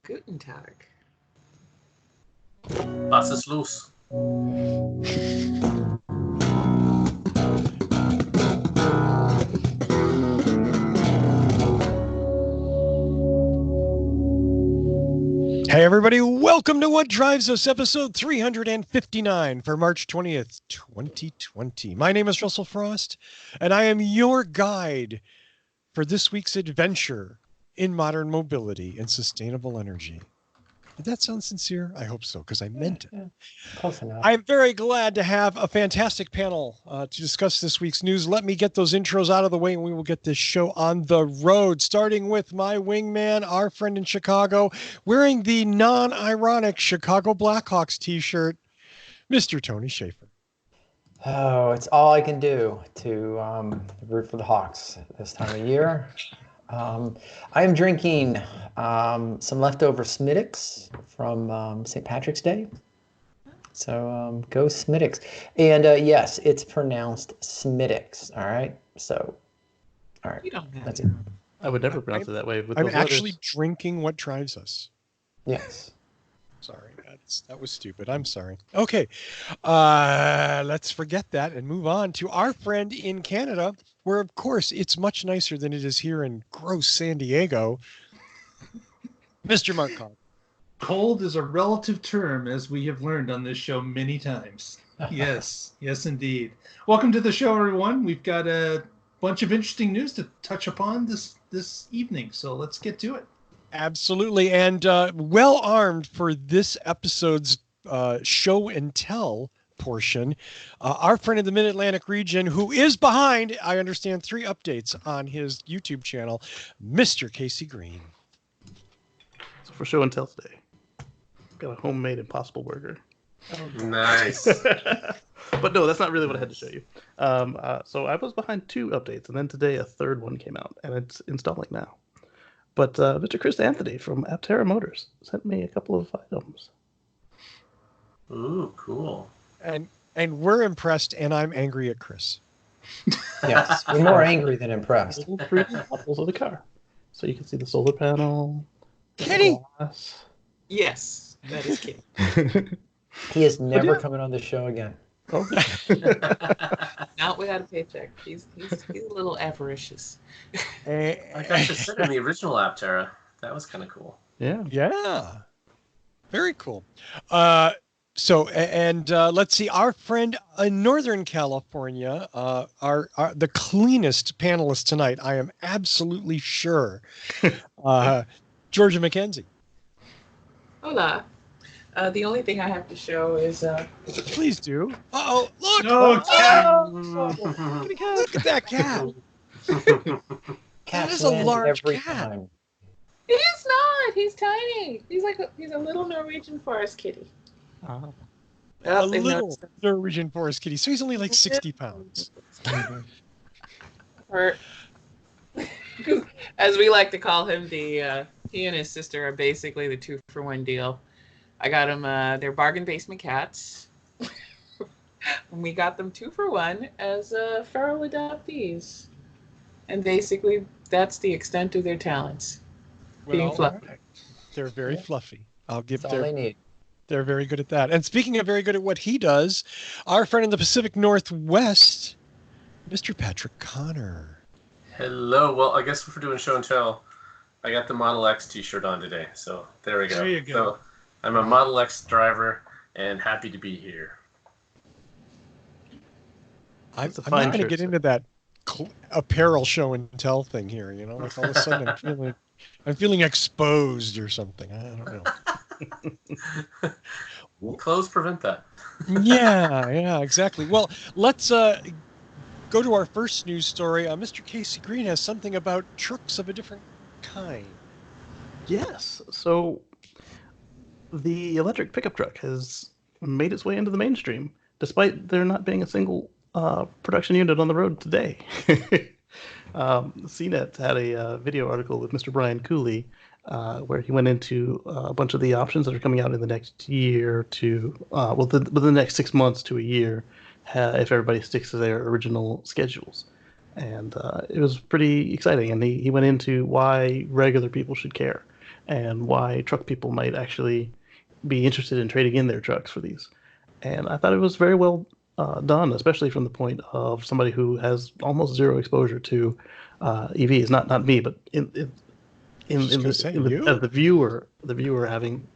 Guten Tag. Was ist los? Hey everybody, welcome to What Drives Us, episode 359 for March 20th, 2020. My name is Russell Frost, and I am your guide for this week's adventure in modern mobility and sustainable energy. Did that sound sincere? I hope so, because I meant it. Yeah. Close enough. I'm very glad to have a fantastic panel to discuss this week's news. Let me get those intros out of the way and we will get this show on the road, starting with my wingman, our friend in Chicago, wearing the non-ironic Chicago Blackhawks t-shirt, Mr. Tony Schaefer. Oh, it's all I can do to root for the Hawks this time of year. I am drinking some leftover Smittix from St. Patrick's Day. So go Smittix. And yes, it's pronounced Smittix. All right. So, all right. You don't have That's to. it. I would never pronounce it that way. With I'm those actually letters. drinking what drives us. Yes. Sorry, that was stupid. I'm sorry. Okay, let's forget that and move on to our friend in Canada, where, of course, it's much nicer than it is here in gross San Diego. Mr. Mark Cobb. Cold is a relative term, as we have learned on this show many times. Yes, indeed. Welcome to the show, everyone. We've got a bunch of interesting news to touch upon this evening, so let's get to it. Absolutely, and well armed for this episode's show and tell portion, our friend in the Mid-Atlantic region, who is behind, I understand, 3 updates on his YouTube channel, Mr. Casey Green. So for show and tell today, got a homemade Impossible Burger. Nice. But no, that's not really what I had to show you. So I was behind 2 updates, and then today a third one came out, and it's installing now. But Mr. Chris Anthony from Aptera Motors sent me a couple of items. Ooh, cool. And we're impressed, and I'm angry at Chris. Yes. We're more angry than impressed. Little 3D models of the car. So you can see the solar panel. Kitty! Glass. Yes, that is Kitty. He is never yeah. coming on the show again. Oh. Not without a paycheck. He's a little avaricious. Like I just said in the original Aptera, that was kind of cool. Yeah. Yeah. Very cool. So let's see, our friend in Northern California, our the cleanest panelist tonight, I am absolutely sure, Georgia McKenzie. Hola. The only thing I have to show is Please do. Uh-oh, look! No, cat! Look at that cat. Cats is a win large every cat. time. he's not. He's tiny. He's a little Norwegian forest kitty. Ah. A They've little noticed that. Norwegian forest kitty. So he's only like 60 pounds. Or, as we like to call him, he and his sister are basically the 2-for-1 deal. I got him, they're bargain basement cats. And we got them 2-for-1 as feral adoptees. And basically, that's the extent of their talents. Being fluffy. They're very fluffy. I'll give That's all they need. They're very good at that. And speaking of very good at what he does, our friend in the Pacific Northwest, Mr. Patrick Connor. Hello. Well, I guess if we're doing show and tell, I got the Model X t-shirt on today. So there we go. There you go. So I'm a Model X driver and happy to be here. I'm It's a not fine going to shirt, get sir. into that apparel show and tell thing here. You know, like all of a sudden I'm feeling exposed or something. I don't know. Clothes prevent that. Yeah, exactly. Well, let's go to our first news story. Mr. Casey Green has something about trucks of a different kind. Yes. So the electric pickup truck has made its way into the mainstream, despite there not being a single production unit on the road today. CNET had a video article with Mr. Brian Cooley where he went into a bunch of the options that are coming out in the next year to, within the next 6 months to a year, if everybody sticks to their original schedules. and it was pretty exciting. And he went into why regular people should care, and why truck people might actually be interested in trading in their trucks for these. And I thought it was very well done, especially from the point of somebody who has almost zero exposure to EVs. Not me, but as the viewer having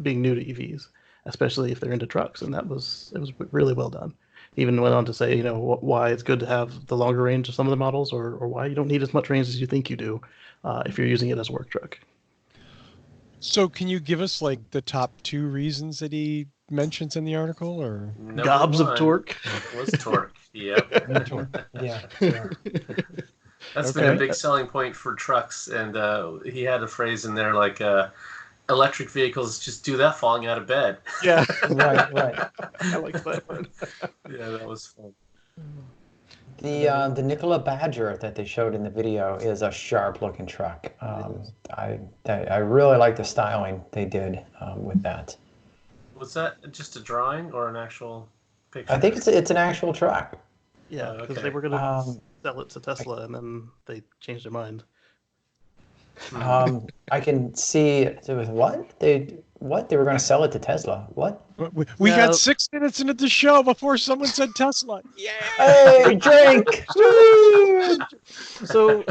being new to EVs, especially if they're into trucks, and it was really well done. Even went on to say, why it's good to have the longer range of some of the models, or why you don't need as much range as you think you do if you're using it as a work truck. So can you give us like the top 2 reasons that he mentions in the article, or Gobs of torque? Was torque. Yep. Yeah. Sure. That's been a big selling point for trucks, and he had a phrase in there like electric vehicles just do that falling out of bed. Yeah. Right. I like that one. Yeah, that was fun. The Nikola Badger that they showed in the video is a sharp-looking truck. I really like the styling they did with that. Was that just a drawing or an actual picture? I think it's an actual truck. Yeah, because okay. they were going to sell it to Tesla, and then they changed their mind. I can see it with what they were going to sell it to Tesla. What? we got 6 minutes into the show before someone said Tesla. Yeah. Hey, drink! So,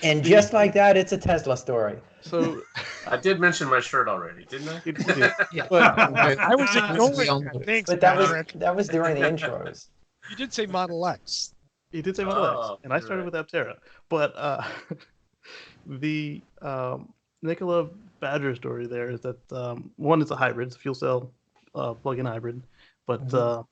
And just like that, it's a Tesla story. so I did mention my shirt already, didn't I? Yeah. I was ignoring that. Thanks, But Patrick. that was during the intros. You did say Model X. he did say Model X, Oh, and I you're started right. with Aptera. But the Nikola Badger story there is that one, it's a hybrid, it's a fuel cell plug-in hybrid, but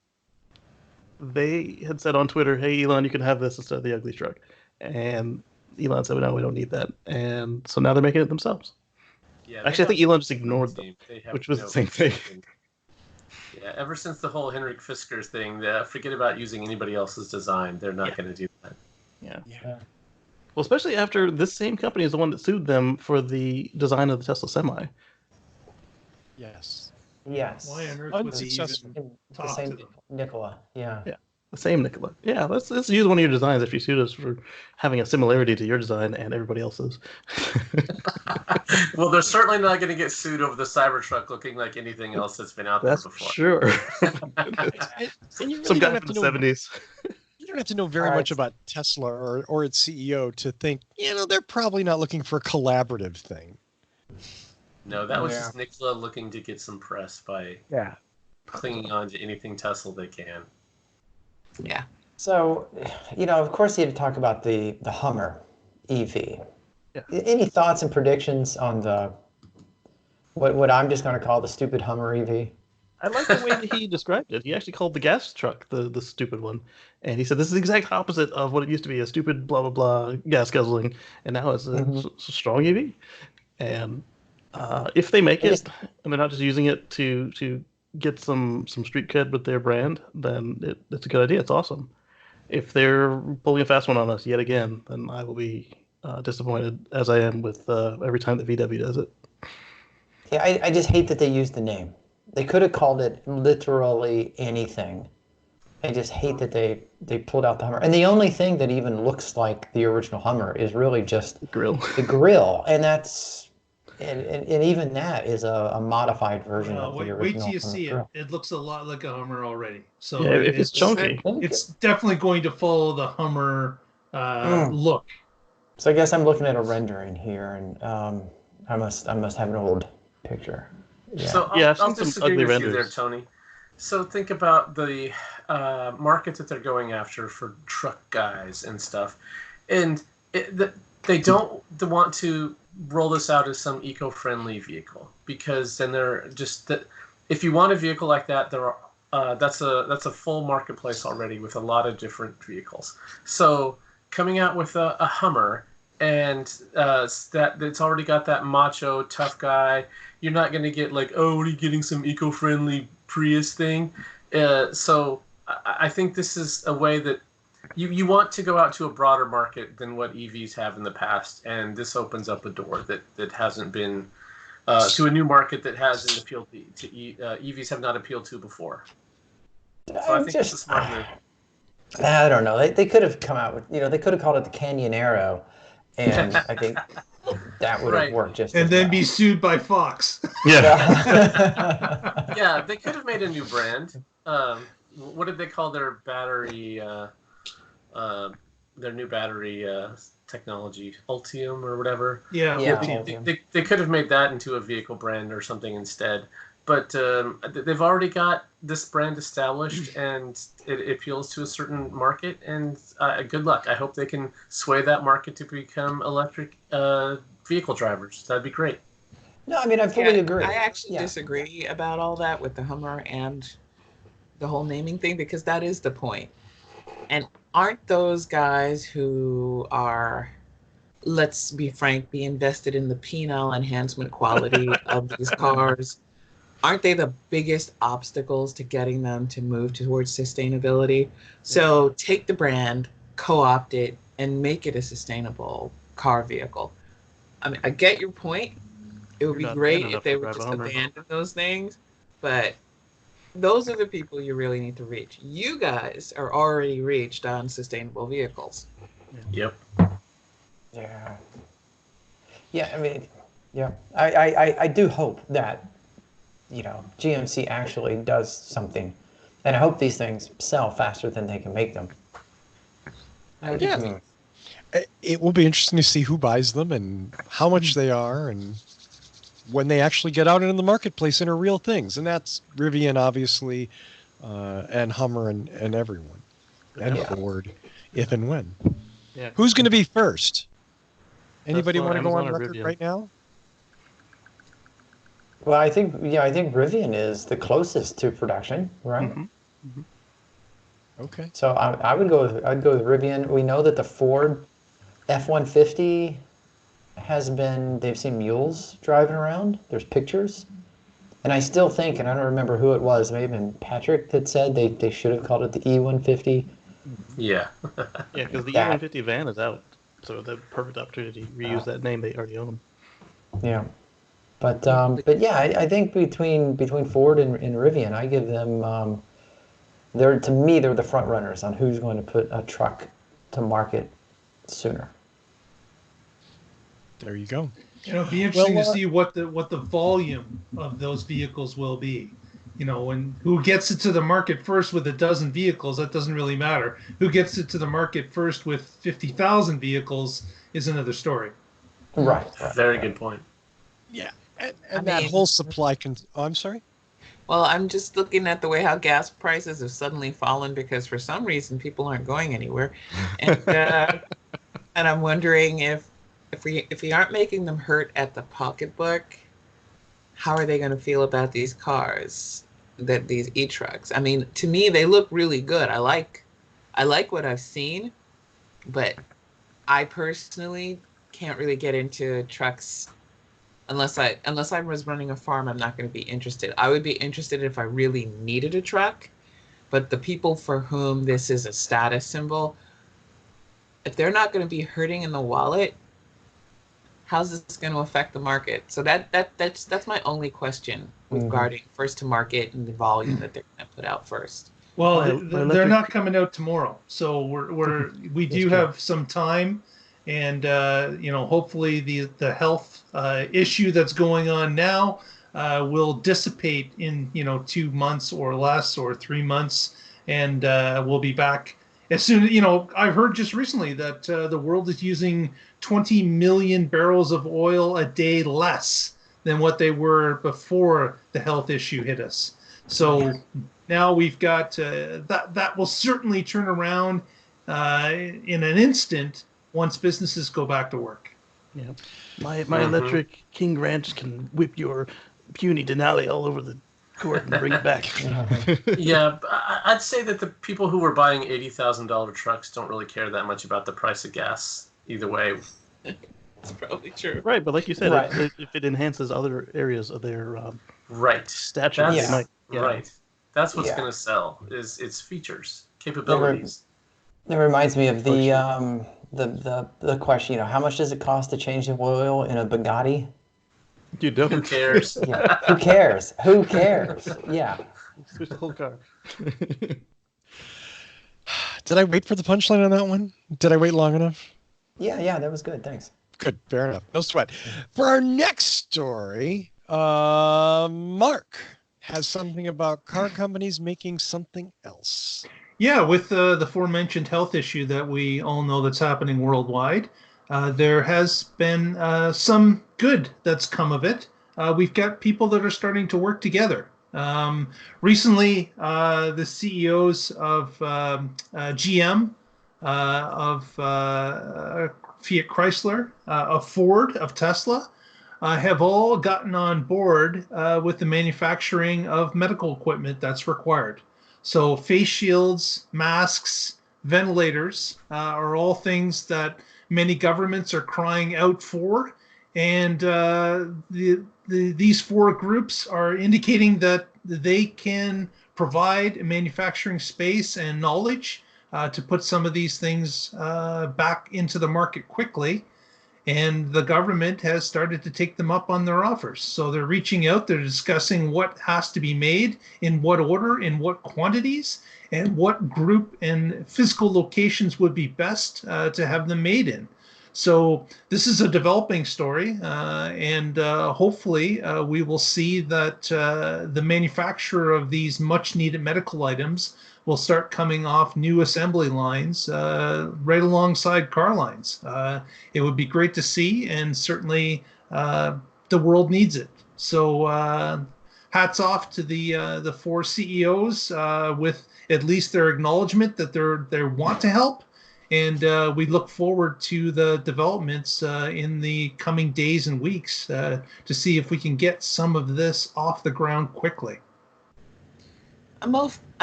they had said on Twitter, "Hey Elon, you can have this instead of the ugly truck," and Elon said, "No, we don't need that," and so now they're making it themselves. Yeah, Actually, I think Elon just ignored them, They have which was no the same thing. Yeah, ever since the whole Henrik Fiskars thing, forget about using anybody else's design. They're not going to do that. Yeah. Yeah. Well, especially after this same company is the one that sued them for the design of the Tesla Semi. Yes. Yes. Why on earth would they Unsuccessful. even The talk to same them? Nikola. Yeah. The same Nikola. Yeah, let's use one of your designs if you sued us for having a similarity to your design and everybody else's. Well, they're certainly not going to get sued over the Cybertruck looking like anything else that's been out there That's before. sure. And you really Some don't guy have from to the know. 70s. You don't have to know very All much right. about Tesla or its CEO to think, they're probably not looking for a collaborative thing. No, that was Yeah. just Nikola looking to get some press by Yeah. clinging on to anything Tesla they can. Yeah. So, of course, you had to talk about the Hummer EV. Yeah. Any thoughts and predictions on the what I'm just going to call the stupid Hummer EV? I like the way that he described it. He actually called the gas truck the stupid one. And he said, this is the exact opposite of what it used to be, a stupid blah, blah, blah gas guzzling. And now it's a strong EV. And if they make it, and they're not just using it to get some street cred with their brand, then it's a good idea. It's awesome. If they're pulling a fast one on us yet again, then I will be disappointed, as I am with every time that VW does it. Yeah, I just hate that they used the name. They could have called it literally anything. I just hate that they pulled out the Hummer. And the only thing that even looks like the original Hummer is really just Grill. the grill. And that's and even that is a modified version of the original. Wait till you Hummer see it. grill. It looks a lot like a Hummer already. So Yeah, if it's chunky. it's definitely going to follow the Hummer look. So I guess I'm looking at a rendering here, and I must have an old picture. Yeah. So Yeah, I've I'll seen some disagree ugly with you there, renders. Tony. So think about the market that they're going after for truck guys and stuff, and they don't want to roll this out as some eco-friendly vehicle, because then they're just that. If you want a vehicle like that, that's a full marketplace already with a lot of different vehicles. So coming out with a Hummer, and that it's already got that macho tough guy. You're not going to get like, oh, what are you getting, some eco-friendly Prius thing? So I think this is a way that you want to go out to a broader market than what EVs have in the past, and this opens up a door that hasn't been to a new market that hasn't appealed to EVs have not appealed to before. So I think it's a smart move. I don't know. They could have come out with, they could have called it the Canyonero, and I think that would have Right. worked just And as then well. be sued by Fox. Yeah. Yeah, they could have made a new brand. What did they call their battery? Their new battery technology, Ultium or whatever. Yeah. Yeah. They could have made that into a vehicle brand or something instead. But they've already got this brand established, and it appeals to a certain market. And good luck. I hope they can sway that market to become electric vehicle drivers. That'd be great. No, I mean, I fully agree. I actually Yeah. disagree about all that with the Hummer and the whole naming thing, because that is the point. And aren't those guys who are, let's be frank, be invested in the penile enhancement quality of these cars, aren't they the biggest obstacles to getting them to move towards sustainability? So take the brand, co-opt it, and make it a sustainable car vehicle. I mean, I get your point. It would You're be not great man if enough they to would drive a just Hummer. abandon those things, but those are the people you really need to reach. You guys are already reached on sustainable vehicles. Yep. Yeah. Yeah, I mean, yeah. I do hope that, GMC actually does something. And I hope these things sell faster than they can make them. Yeah. It will be interesting to see who buys them and how much they are and when they actually get out into the marketplace and are real things. And that's Rivian, obviously, and Hummer and everyone. And Yeah. Ford, if and when. Yeah. Who's going to be first? Anybody Tesla, want to go on Amazon, or record Rivian? right now? Well, I think Rivian is the closest to production, right? Mm-hmm. Okay. So I'd go with Rivian. We know that the Ford F-150 they've seen mules driving around. There's pictures. And I still think, and I don't remember who it was, maybe Patrick that said they should have called it the E-150. Yeah. Yeah, because the That- E150 van is out, so the perfect opportunity to reuse that name they already own. Yeah. But yeah, I think between Ford and Rivian, I give them they're the front runners on who's going to put a truck to market sooner. There you go. It'll be interesting Well, to see what the volume of those vehicles will be. And who gets it to the market first with a dozen vehicles, that doesn't really matter. Who gets it to the market first with 50,000 vehicles is another story. Right. Very good point. Yeah. And I that mean- whole supply I'm sorry? Well, I'm just looking at the way how gas prices have suddenly fallen because for some reason people aren't going anywhere, and and I'm wondering if we aren't making them hurt at the pocketbook, how are they going to feel about these cars, these e-trucks? I mean, to me, they look really good. I like what I've seen, but I personally can't really get into trucks unless I was running a farm. I'm not going to be interested. I would be interested if I really needed a truck, but the people for whom this is a status symbol, if they're not going to be hurting in the wallet, how's this going to affect the market? So that's my only question regarding first to market and the volume that they're going to put out first. Well, My they're electric- not coming out tomorrow, so we do have some time, and hopefully the health issue that's going on now will dissipate in 2 months or less, or 3 months, and we'll be back as soon. I've heard just recently that the world is using 20 million barrels of oil a day less than what they were before the health issue hit us. So now we've got that will certainly turn around in an instant once businesses go back to work. Yeah, my electric King Ranch can whip your puny Denali all over the court and bring it back. Yeah, I'd say that the people who were buying $80,000 trucks don't really care that much about the price of gas either way. It's probably true. Right, but like you said, Right. if it enhances other areas of their Right. stature, That's they might. Yeah. right. That's what's Yeah. going to sell is its features, capabilities. That reminds me of the question. How much does it cost to change the oil in a Bugatti? You don't. Who cares? Yeah. Who cares? Who cares? Yeah. Switch the whole car. Did I wait for the punchline on that one? Did I wait long enough? Yeah, that was good. Thanks. Good, fair enough. No sweat. For our next story, Mark has something about car companies making something else. Yeah, with the aforementioned health issue that we all know that's happening worldwide, there has been some good that's come of it. We've got people that are starting to work together. Recently, the CEOs of GM, of Fiat Chrysler, of Ford, of Tesla, have all gotten on board with the manufacturing of medical equipment that's required. So face shields, masks, ventilators are all things that many governments are crying out for. And these four groups are indicating that they can provide a manufacturing space and knowledge to put some of these things back into the market quickly. And the government has started to take them up on their offers. So they're reaching out, they're discussing what has to be made, in what order, in what quantities, and what group and physical locations would be best to have them made in. So this is a developing story, and hopefully we will see that the manufacturer of these much needed medical items will start coming off new assembly lines right alongside car lines. It would be great to see, and certainly the world needs it. So hats off to the four CEOs with at least their acknowledgement that they want to help. And we look forward to the developments in the coming days and weeks to see if we can get some of this off the ground quickly. I'm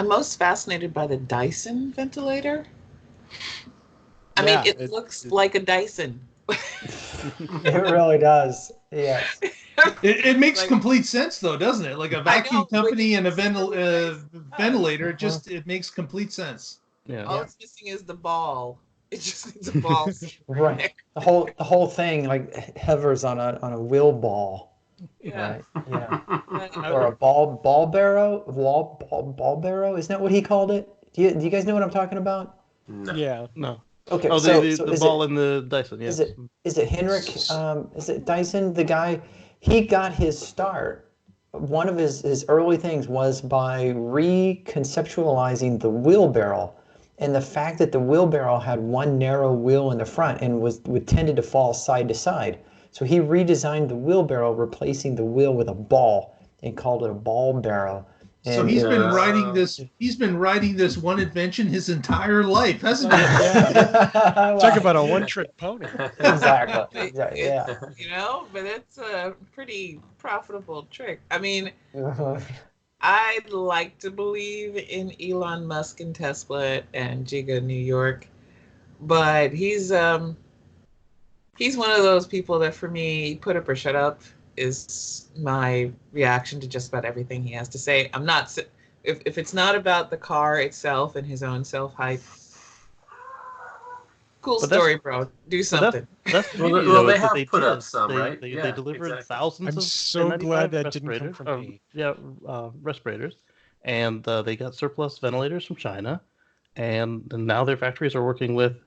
most fascinated by the Dyson ventilator. I mean, it looks like a Dyson. It really does. Yes. It makes complete sense, though, doesn't it? Like a vacuum company and a ventilator, it makes complete sense. Yeah. All it's missing is the ball. It just needs a ball. Right. The whole thing like hovers on a wheel ball. Yeah. Right. Yeah. Or a ball barrow. Ball barrow. Isn't that what he called it? Do you guys know what I'm talking about? No. Yeah. No. Okay. Oh, so the ball in the Dyson. Yes. Is it Henrik? Is it Dyson? The guy. He got his start. One of his early things was by reconceptualizing the wheelbarrow, and the fact that the wheelbarrow had one narrow wheel in the front and would tended to fall side to side. So he redesigned the wheelbarrow, replacing the wheel with a ball, and called it a ball barrow. And so he's been riding this. He's been riding this one invention his entire life, hasn't he? Wow. Talk about a one-trick pony. Exactly. Yeah. You know, but it's a pretty profitable trick. I mean, Uh-huh. I'd like to believe in Elon Musk and Tesla and Giga New York, but he's one of those people that, for me, put up or shut up is my reaction to just about everything he has to say. I'm not, if it's not about the car itself and his own self-hype, cool story, bro. Do something. That's the Well, beauty, well, though, they is that have put did. up some, right? They Yeah, delivered exactly. thousands I'm of so N95 glad that didn't come respirators. from me. Respirators. And they got surplus ventilators from China. And now their factories are working with,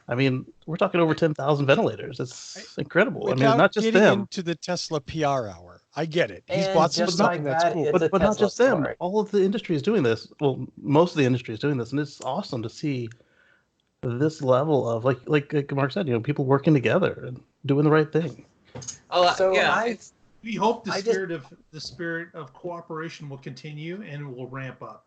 I mean, we're talking over 10,000 ventilators. It's incredible. I mean, not just them. Into the Tesla PR hour. I get it. He's And bought some just stuff, like and that's that, cool. it's a But not Tesla just them. story. All of the industry is doing this. Well, most of the industry is doing this, and it's awesome to see this level of like Mark said, people working together and doing the right thing. Oh, So yeah. We hope the spirit of cooperation will continue and will ramp up.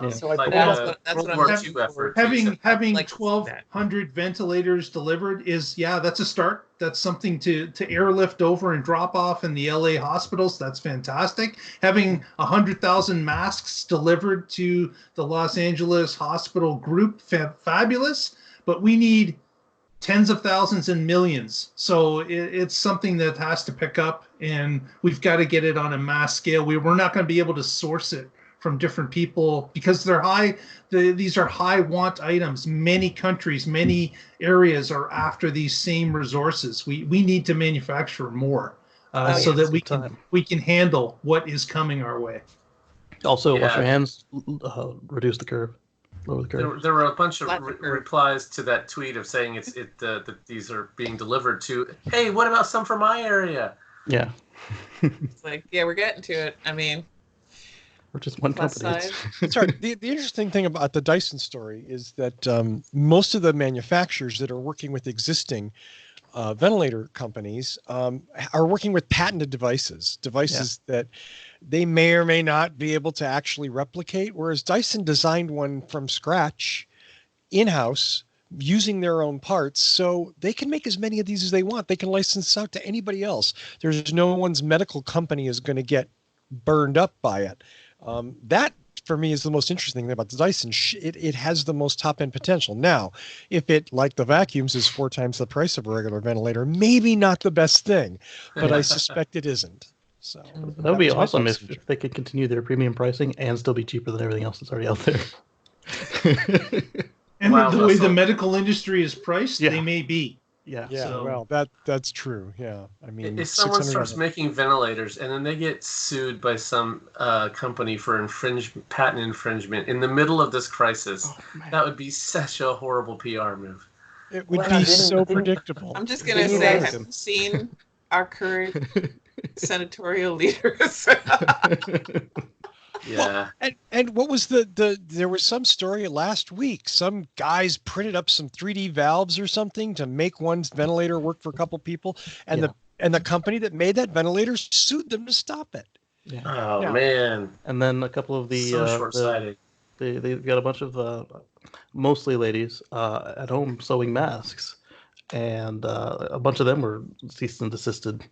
So I Like pulled up that's what World I'm War looking II forward effort. to. Having Like to see 1,200 ventilators delivered that's a start. That's something to airlift over and drop off in the LA hospitals. That's fantastic. Having 100,000 masks delivered to the Los Angeles hospital group, fabulous. But we need tens of thousands and millions. So it's something that has to pick up, and we've got to get it on a mass scale. We're not going to be able to source it from different people because they're high. These are high want items. Many countries, many areas are after these same resources. We need to manufacture more so that we can handle what is coming our way. Also, Yeah. wash your hands, reduce the curve. Lower the curve. There were a bunch of Flatten the curve. replies to that tweet of saying that these are being delivered to. Hey, what about some for my area? Yeah. It's like, yeah, we're getting to it. I mean, We're just one plus company. size. Sorry, the interesting thing about the Dyson story is that most of the manufacturers that are working with existing ventilator companies are working with patented devices that they may or may not be able to actually replicate, whereas Dyson designed one from scratch in-house using their own parts, so they can make as many of these as they want. They can license out to anybody else. There's no one's medical company is going to get burned up by it. That for me is the most interesting thing about the Dyson. It has the most top-end potential. Now, if it, like the vacuums, is 4 times the price of a regular ventilator, maybe not the best thing, but I suspect it isn't. So That would be that's my awesome messenger. if they could continue their premium pricing and still be cheaper than everything else that's already out there. And Wow, the way the Russell. medical industry is priced, Yeah. they may be. Yeah. Yeah, So- well, that's true. Yeah, I mean, If someone $600 starts making ventilators and then they get sued by some company for patent infringement in the middle of this crisis, Oh, man. that would be such a horrible PR move. it would Well, be didn't- so didn't- predictable. I'm just gonna Did you say, guys- have you seen our current senatorial leaders? Yeah. And what was there was some story last week. Some guys printed up some 3D valves or something to make one ventilator work for a couple people, and the company that made that ventilator sued them to stop it. Yeah. Oh Yeah. man, And then a couple of so short-sighted. they've got a bunch of mostly ladies at home sewing masks, and a bunch of them were ceased and desisted,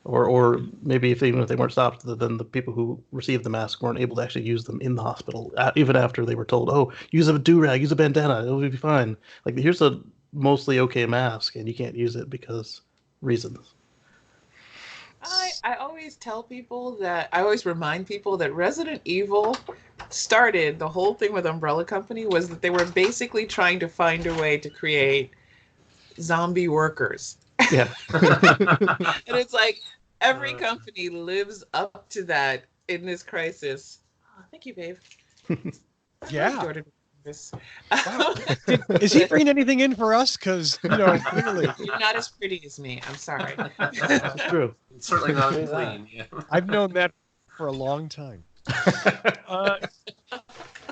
or maybe even if they weren't stopped, then the people who received the mask weren't able to actually use them in the hospital, even after they were told, "Oh, use a do-rag, use a bandana, it'll be fine." Like, here's a mostly okay mask, and you can't use it because reasons. I always tell people that, I always remind people that Resident Evil started, the whole thing with Umbrella Company was that they were basically trying to find a way to create zombie workers. Yeah. And it's like every company lives up to that in this crisis. Oh, thank you, babe. Yeah. Jordan, this. Wow. Is he bringing anything in for us? Because clearly You're not as pretty as me. I'm sorry. It's true. It's certainly not Who's that? clean. Yeah. I've known that for a long time.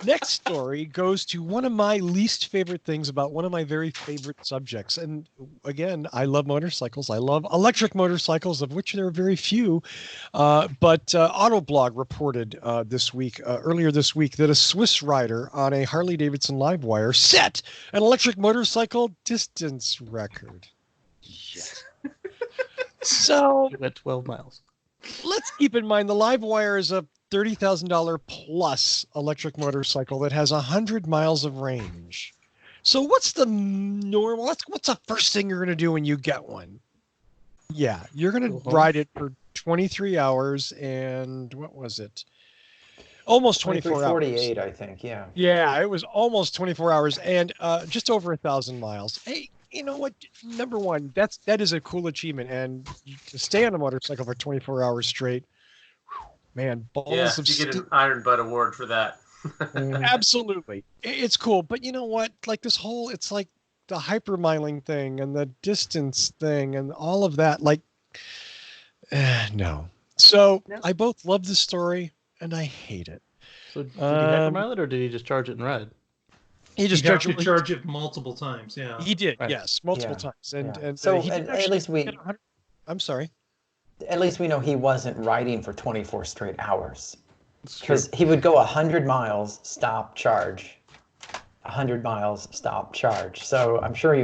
Next story goes to one of my least favorite things about one of my very favorite subjects. And again, I love motorcycles. I love electric motorcycles, of which there are very few. But Autoblog reported earlier this week, that a Swiss rider on a Harley-Davidson Livewire set an electric motorcycle distance record. Yes. So We went 12 miles. let's keep in mind the Livewire is a $30,000 plus electric motorcycle that has 100 miles of range. So what's the normal? What's the first thing you're going to do when you get one? Yeah, you're going Go to home. ride it for 23 hours and what was it? Almost 24 hours. 48, I think. Yeah. Yeah, it was almost 24 hours and just over 1,000 miles. Hey, you know what? Number one, that is a cool achievement, and to stay on a motorcycle for 24 hours straight, whew, man, balls Yeah, of you get steel. an Iron Butt award for that. Absolutely, it's cool. But you know what? Like it's like the hypermiling thing and the distance thing and all of that. Like, no. So No. I both love the story and I hate it. So did he hypermile it, or did he just charge it and ride? He just You have to judged. charge it multiple times. Yeah. He did, Right. yes, multiple Yeah. times, and Yeah. and So he did at actually least we get 100 I'm sorry. at least we know he wasn't riding for 24 straight hours. It's true. Because he would go 100 miles, stop, charge. 100 miles, stop, charge. So I'm sure he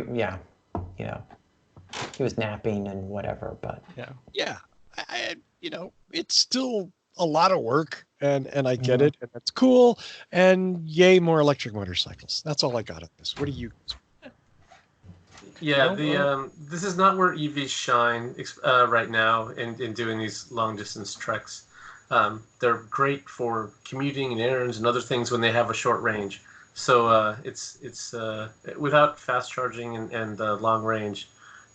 was napping and whatever, but Yeah, it's still a lot of work, and I get Yeah. it, and that's cool, and yay, more electric motorcycles. That's all I got on this. What do you? Yeah, No, this is not where EVs shine right now in doing these long distance treks. They're great for commuting and errands and other things when they have a short range. So it's without fast charging and long range,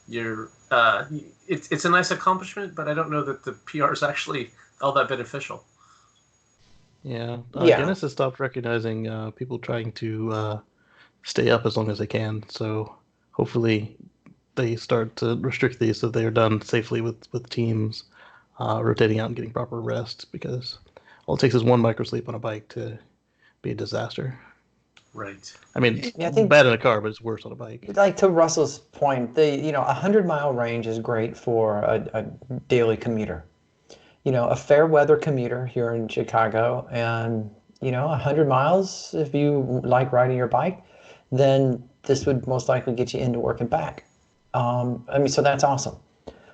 it's a nice accomplishment, but I don't know that the PR is actually all that beneficial. Yeah. Yeah. Guinness has stopped recognizing people trying to stay up as long as they can. So hopefully they start to restrict these so they are done safely with teams rotating out and getting proper rest, because all it takes is one microsleep on a bike to be a disaster. Right. I mean, Yeah, I think- bad in a car, but it's worse on a bike. Like to Russell's point, a 100-mile range is great for a daily commuter. A fair weather commuter here in Chicago, and 100 miles, if you like riding your bike, then this would most likely get you into work and back. So that's awesome.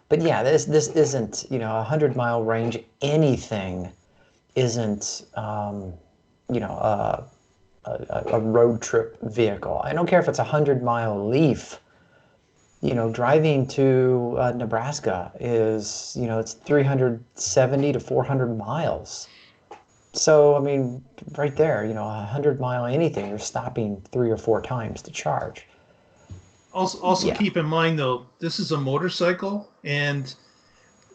But yeah, this isn't, a 100-mile range. Anything isn't, a road trip vehicle. I don't care if it's a 100-mile Leaf. Driving to Nebraska is, it's 370 to 400 miles. So, I mean, right there, a 100-mile anything, you're stopping 3 or 4 times to charge. Also Yeah. keep in mind, though, this is a motorcycle, and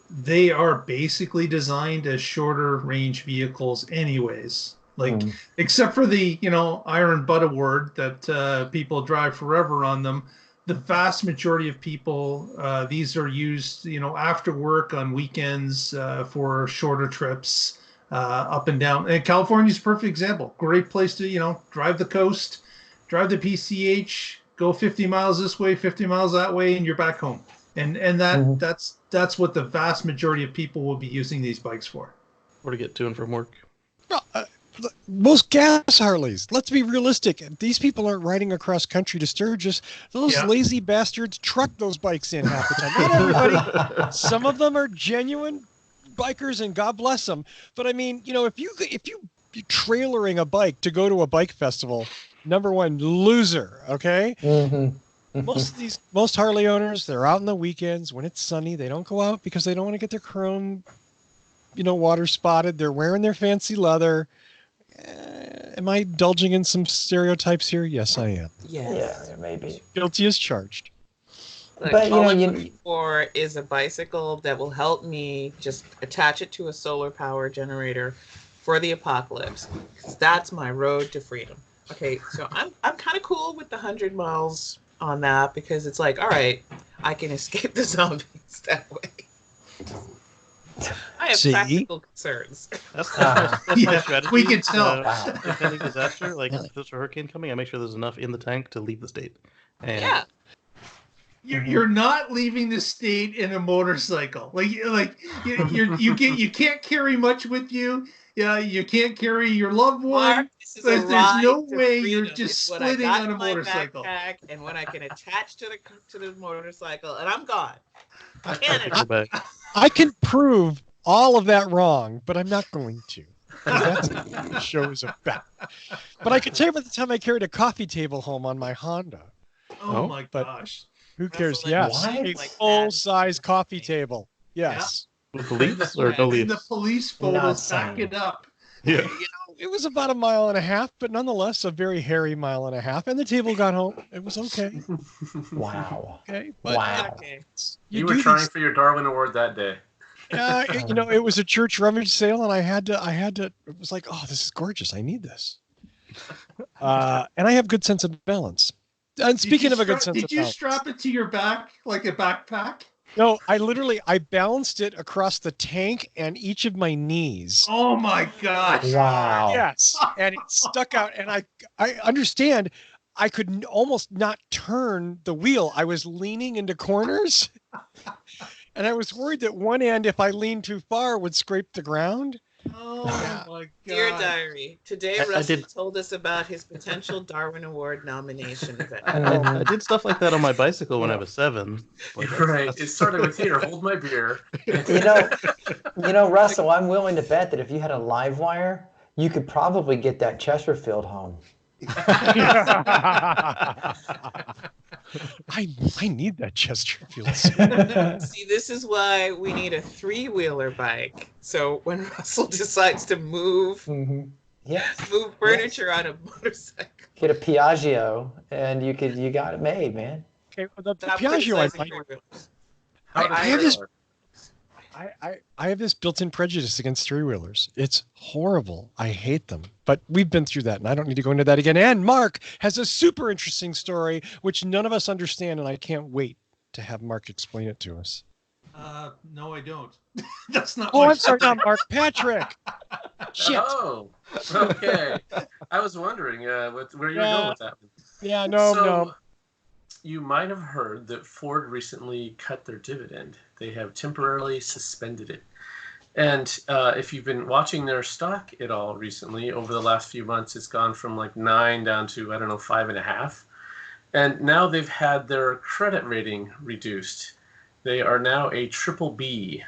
they are basically designed as shorter range vehicles anyways. Like, except for the, Iron Butt Award that people drive forever on them. The vast majority of people, these are used, after work on weekends for shorter trips up and down. And California's a perfect example. Great place to, drive the coast, drive the PCH, go 50 miles this way, 50 miles that way, and you're back home. And that's what the vast majority of people will be using these bikes for. Or to get to and from work. Most gas Harleys, let's be realistic. These people aren't riding across country to Sturgis. Those lazy bastards truck those bikes in half the time. Not everybody. Some of them are genuine bikers, and God bless them. But I mean, if you're trailering a bike to go to a bike festival, number one, loser. Okay. Most Harley owners, they're out on the weekends when it's sunny. They don't go out because they don't want to get their chrome, water spotted. They're wearing their fancy leather. Am I indulging in some stereotypes here? Yes, I am. Yes. Yeah, maybe. Guilty as charged. Like, But, all I'm looking for is a bicycle that will help me just attach it to a solar power generator for the apocalypse. 'Cause that's my road to freedom. Okay, so I'm kind of cool with the 100 miles on that, because it's like, all right, I can escape the zombies that way. I have practical concerns. That's my strategy. We can tell. If any disaster, like if there's a hurricane coming, I make sure there's enough in the tank to leave the state. And Yeah. You're not leaving the state in a motorcycle. You can't carry much with you. Yeah, you can't carry your loved one. Mark, this is a There's ride no to way freedom. you're It's just what I splitting got on a in my motorcycle. backpack, and when I can attach to the motorcycle, and I'm gone. I'll Canada. take it back. I can prove all of that wrong, but I'm not going to. 'Cause that's what the show is about. But I can tell you by the time I carried a coffee table home on my Honda. Oh my but- gosh. Who cares? What? Yes. What? A Like full-size coffee table. Yes. With the leaves or no And the leaves? police Not photos back saying. it up. Yeah. It was about a mile and a half, but nonetheless a very hairy mile and a half. And the table got home. It was okay. Wow. Okay. But Wow. Okay. You do were trying these- for your Darwin Award that day. it was a church rummage sale, and I had to. It was like, oh, this is gorgeous. I need this. And I have good sense of balance. And speaking of a good sense of did you balance, strap it to your back like a backpack? no, I balanced it across the tank and each of my knees. Oh my gosh. Wow. Yes, and it stuck out, and I understand. I could almost not turn the wheel. I was leaning into corners, and I was worried that one end, if I leaned too far, would scrape the ground. Oh my god. Dear Diary, today I Russell did- told us about his potential Darwin Award nomination event. I did stuff like that on my bicycle when I was 7. But You're right. It started with here. Hold my beer. Russell, I'm willing to bet that if you had a live wire, you could probably get that Chesterfield home. I need that Chesterfield. See, this is why we need a 3-wheeler bike. So when Russell decides to move Yes. move furniture on a motorcycle. Get a Piaggio, and you got it made, man. Okay, well, the Stop Piaggio I criticizing like. 3-wheelers. I have this. I have this built-in prejudice against three-wheelers. It's horrible. I hate them. But we've been through that, and I don't need to go into that again. And Mark has a super interesting story, which none of us understand, and I can't wait to have Mark explain it to us. No, I don't. That's not. Oh, I'm sorry, not Mark. Patrick. Shit. Oh, okay. I was wondering where you were going with that. Yeah, no. You might have heard that Ford recently cut their dividend. They have temporarily suspended it. And if you've been watching their stock at all recently, over the last few months, it's gone from like 9 down to, 5.5. And now they've had their credit rating reduced. They are now a triple B,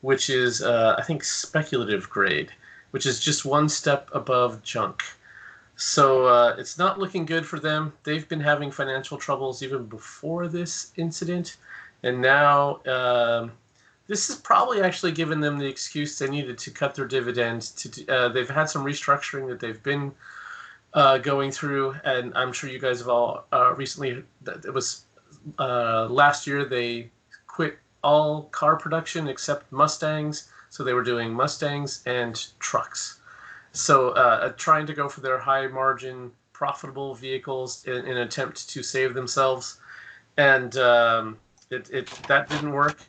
which is, I think, speculative grade, which is just one step above junk. So it's not looking good for them. They've been having financial troubles even before this incident. And now this has probably actually given them the excuse they needed to cut their dividends. They've had some restructuring that they've been going through. And I'm sure you guys have all recently, it was last year, they quit all car production except Mustangs. So they were doing Mustangs and trucks. So trying to go for their high-margin, profitable vehicles in an attempt to save themselves. And that didn't work.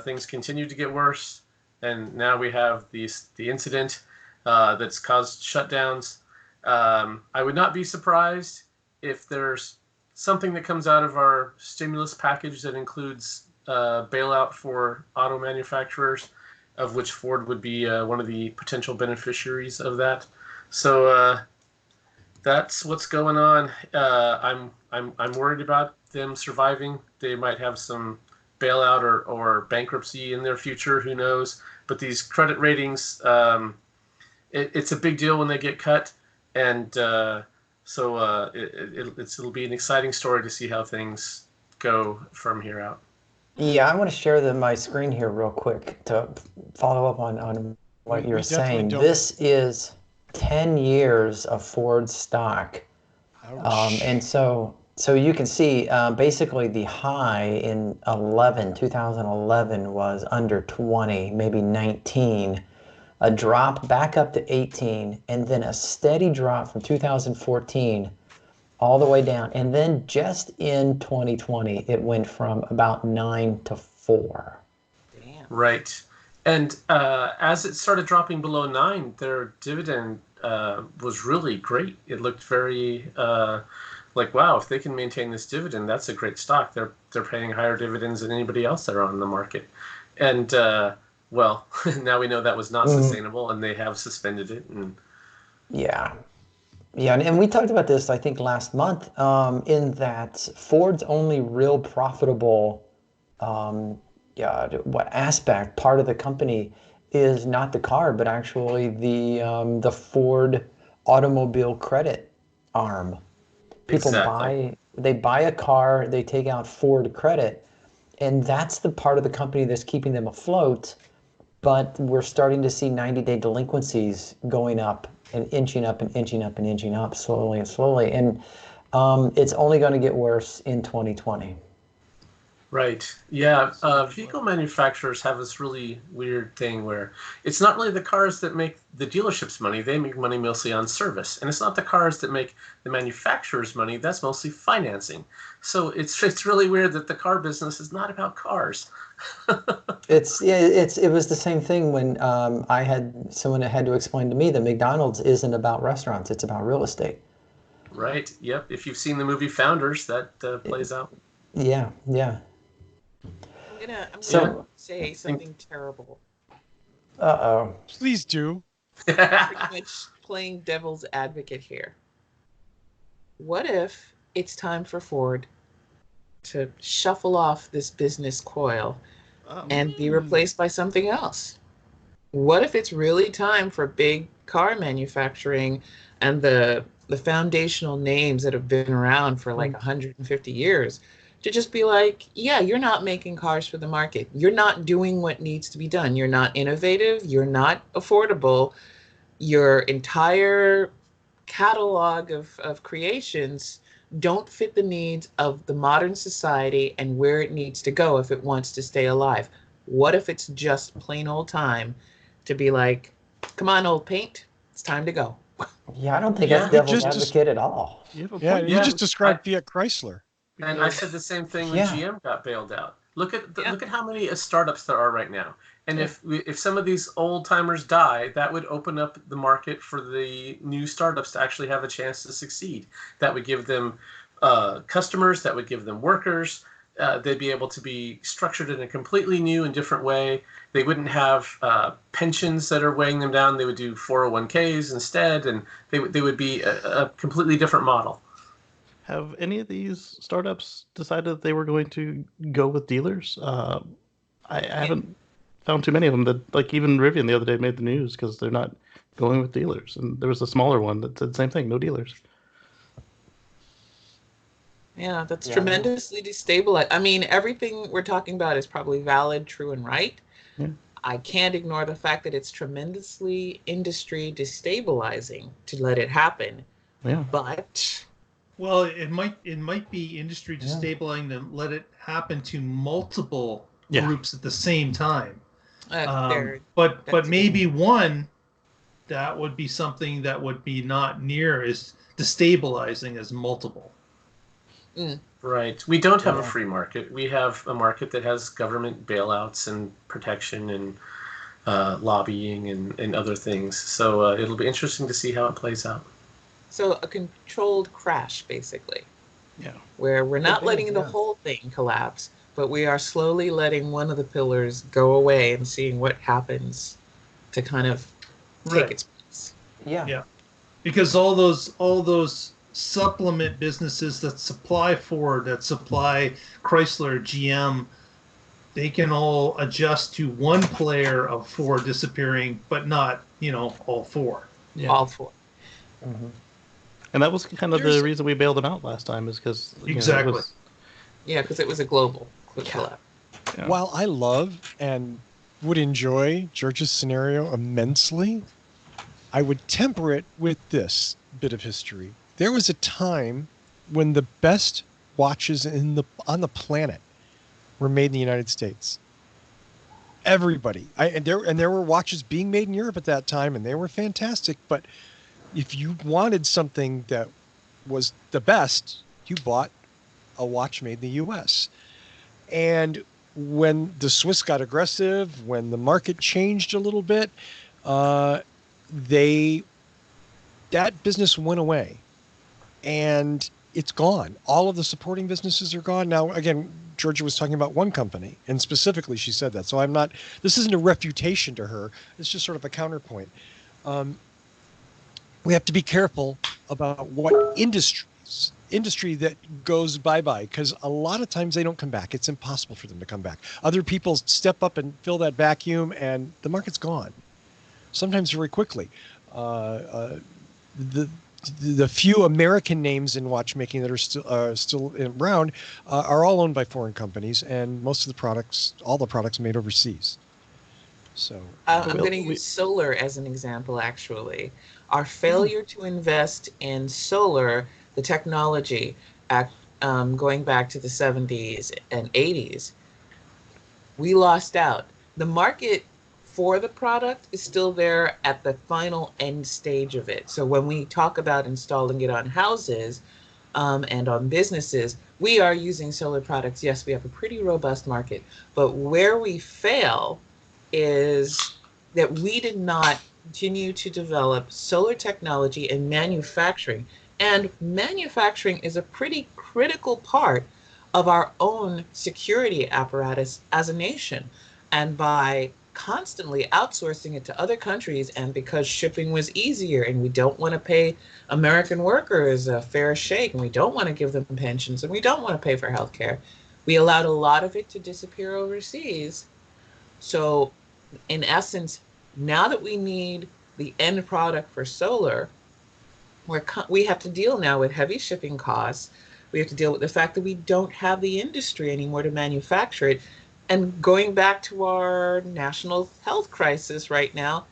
Things continued to get worse. And now we have the incident that's caused shutdowns. I would not be surprised if there's something that comes out of our stimulus package that includes bailout for auto manufacturers, of which Ford would be one of the potential beneficiaries of that. So that's what's going on. I'm worried about them surviving. They might have some bailout or bankruptcy in their future. Who knows? But these credit ratings, it's a big deal when they get cut, and so it'll be an exciting story to see how things go from here out. Yeah, I want to share my screen here real quick to follow up on what you're saying. This is 10 years of Ford stock. And so you can see basically the high in 2011 was under 20, maybe 19, a drop back up to 18, and then a steady drop from 2014 all the way down. And then just in 2020, it went from about 9 to 4. Damn. Right. And as it started dropping below 9, their dividend was really great. It looked very like, wow, if they can maintain this dividend, that's a great stock. They're paying higher dividends than anybody else that are on the market. And, well, now we know that was not sustainable, and they have suspended it. And yeah. Yeah, and we talked about this, I think, last month, in that Ford's only real profitable part of the company is not the car, but actually the Ford automobile credit arm. People buy a car, they take out Ford credit, and that's the part of the company that's keeping them afloat. But we're starting to see 90-day delinquencies going up and inching up and inching up and inching up slowly and slowly. And it's only going to get worse in 2020. Right. Yeah. Vehicle manufacturers have this really weird thing where it's not really the cars that make the dealerships money. They make money mostly on service. And it's not the cars that make the manufacturers money. That's mostly financing. So it's really weird that the car business is not about cars. It was the same thing when I had someone that had to explain to me that McDonald's isn't about restaurants. It's about real estate. Right. Yep. If you've seen the movie Founders, that plays out. Yeah. Yeah. I'm gonna say something terrible. Uh-oh. Please do. Pretty much playing devil's advocate here. What if it's time for Ford to shuffle off this business coil and be replaced by something else? What if it's really time for big car manufacturing and the foundational names that have been around for like 150 years to just be like, yeah, you're not making cars for the market. You're not doing what needs to be done. You're not innovative. You're not affordable. Your entire catalog of creations don't fit the needs of the modern society and where it needs to go if it wants to stay alive. What if it's just plain old time to be like, come on, old paint, it's time to go. Yeah, I don't think Yeah, that's devil's just- advocate at all. You have a Yeah, point. you Yeah, just described Fiat Chrysler. And I said the same thing when Yeah. GM got bailed out. Look at Yeah. look at how many startups there are right now. And Yeah. if some of these old timers die, that would open up the market for the new startups to actually have a chance to succeed. That would give them customers. That would give them workers. They'd be able to be structured in a completely new and different way. They wouldn't have pensions that are weighing them down. They would do 401ks instead, and they would be a completely different model. Have any of these startups decided that they were going to go with dealers? I haven't found too many of them. That, like, even Rivian the other day made the news because they're not going with dealers, and there was a smaller one that said the same thing: no dealers. Yeah, that's Yeah. tremendously destabilizing. I mean, everything we're talking about is probably valid, true, and right. Yeah. I can't ignore the fact that it's tremendously industry destabilizing to let it happen. Yeah. But Well, it might be industry Yeah. destabilizing to let it happen to multiple Yeah. groups at the same time. that's- But maybe one that would be something that would be not near as destabilizing as multiple. Right. We don't have a Yeah. free market. We have a market that has government bailouts and protection and lobbying and other things. So it'll be interesting to see how it plays out. so a controlled crash, basically, Yeah. where we're not be, letting the yeah. whole thing collapse, but we are slowly letting one of the pillars go away and seeing what happens to kind of take Right. its place. Yeah. Yeah. Because all those supplement businesses that supply Ford, that supply Chrysler, GM, they can all adjust to one player of Ford disappearing, but not, all four. Yeah. All for it. hmm And that was kind of the There's- reason we bailed them out last time, is because Exactly. Yeah, because it was a global Yeah. collapse. Yeah. While I love and would enjoy George's scenario immensely, I would temper it with this bit of history. There was a time when the best watches on the planet were made in the United States. Everybody, and there were watches being made in Europe at that time, and they were fantastic. But if you wanted something that was the best, you bought a watch made in the U.S. And when the Swiss got aggressive, when the market changed a little bit, that business went away, and it's gone. All of the supporting businesses are gone. Now, again, Georgia was talking about one company, and specifically she said that. So this isn't a refutation to her. It's just sort of a counterpoint. We have to be careful about what industry that goes bye-bye, because a lot of times they don't come back. It's impossible for them to come back. Other people step up and fill that vacuum, and the market's gone, sometimes very quickly. The few American names in watchmaking that are still around are all owned by foreign companies, and most of all the products made overseas. So I'm Well, going to we- use solar as an example, actually. Our failure to invest in solar, the technology, going back to the 70s and 80s, we lost out. The market for the product is still there at the final end stage of it. So when we talk about installing it on houses and on businesses, we are using solar products. Yes, we have a pretty robust market, but where we fail is that we did not continue to develop solar technology and manufacturing. And manufacturing is a pretty critical part of our own security apparatus as a nation. And by constantly outsourcing it to other countries, and because shipping was easier, and we don't want to pay American workers a fair shake, and we don't want to give them pensions, and we don't want to pay for healthcare, we allowed a lot of it to disappear overseas. So in essence, now that we need the end product for solar, we have to deal now with heavy shipping costs. We have to deal with the fact that we don't have the industry anymore to manufacture it. And going back to our national health crisis right now,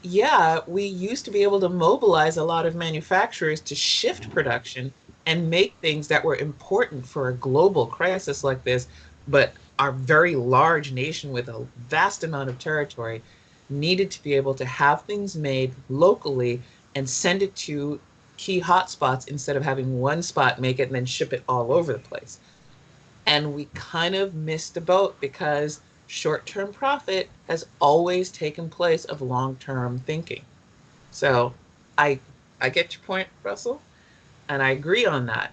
yeah, we used to be able to mobilize a lot of manufacturers to shift production and make things that were important for a global crisis like this. But our very large nation with a vast amount of territory needed to be able to have things made locally and send it to key hotspots instead of having one spot make it and then ship it all over the place. And we kind of missed the boat because short-term profit has always taken place of long-term thinking. So I get your point, Russell, and I agree on that.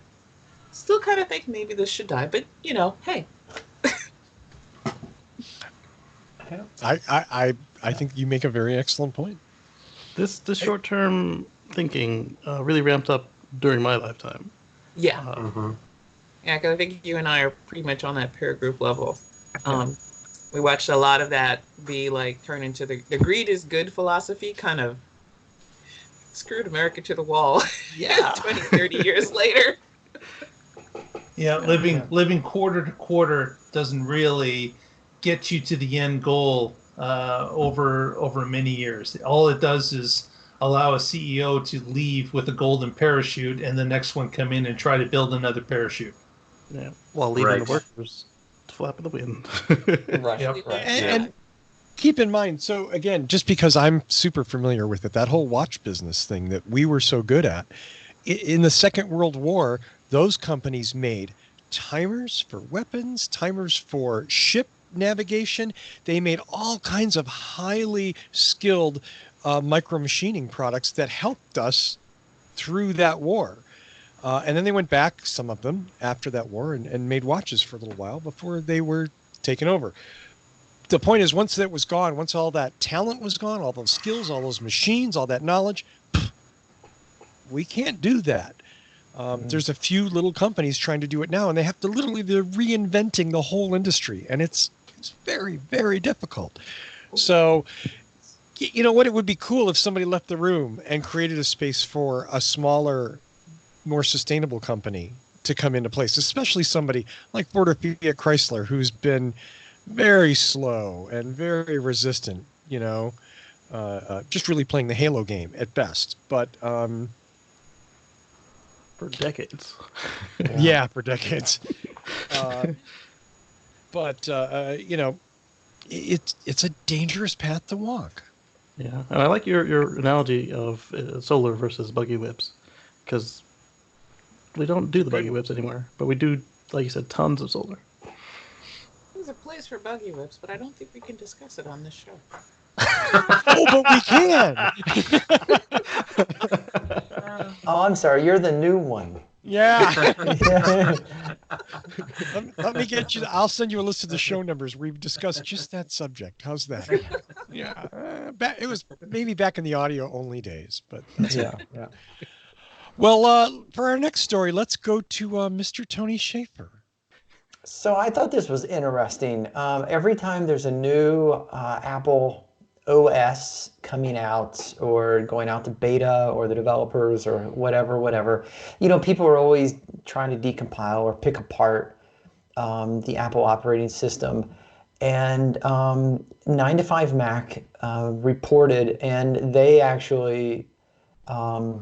Still kind of think maybe this should die, but hey. I think you make a very excellent point. This short-term thinking really ramped up during my lifetime. Yeah. Mm-hmm. Yeah, because I think you and I are pretty much on that peer group level. We watched a lot of that be like turn into the greed is good philosophy, kind of screwed America to the wall. Yeah. 20, 30 years later. Yeah, living quarter to quarter doesn't really get you to the end goal over many years. All it does is allow a CEO to leave with a golden parachute, and the next one come in and try to build another parachute. Yeah, while leaving Right. the workers to flap in the wind. Right. Yep. Right. And keep in mind, so again, just because I'm super familiar with it, that whole watch business thing that we were so good at, in the Second World War, those companies made timers for weapons, timers for ship navigation. They made all kinds of highly skilled micro machining products that helped us through that war. And then they went back, some of them, after that war and made watches for a little while before they were taken over. The point is, once that was gone, once all that talent was gone, all those skills, all those machines, all that knowledge, we can't do that. There's a few little companies trying to do it now, and they have to literally, they're reinventing the whole industry, and it's very, very difficult. So, you know what? It would be cool if somebody left the room and created a space for a smaller, more sustainable company to come into place, especially somebody like Ford or Fiat Chrysler, who's been very slow and very resistant, just really playing the Halo game at best. But For decades. yeah, for decades. But it's a dangerous path to walk. Yeah, and I like your analogy of solar versus buggy whips, because we don't do the buggy whips anymore, but we do, like you said, tons of solar. There's a place for buggy whips, but I don't think we can discuss it on this show. Oh, but we can. Oh, I'm sorry. You're the new one. Yeah. let me get you. I'll send you a list of the show numbers. We've discussed just that subject. How's that? Yeah. It was maybe back in the audio only days, but that's Yeah. it. Yeah. Well, for our next story, let's go to Mr. Tony Schaefer. So I thought this was interesting. Every time there's a new Apple OS coming out or going out to beta or the developers or whatever, people are always trying to decompile or pick apart the Apple operating system. And 9to5Mac reported, and they actually, I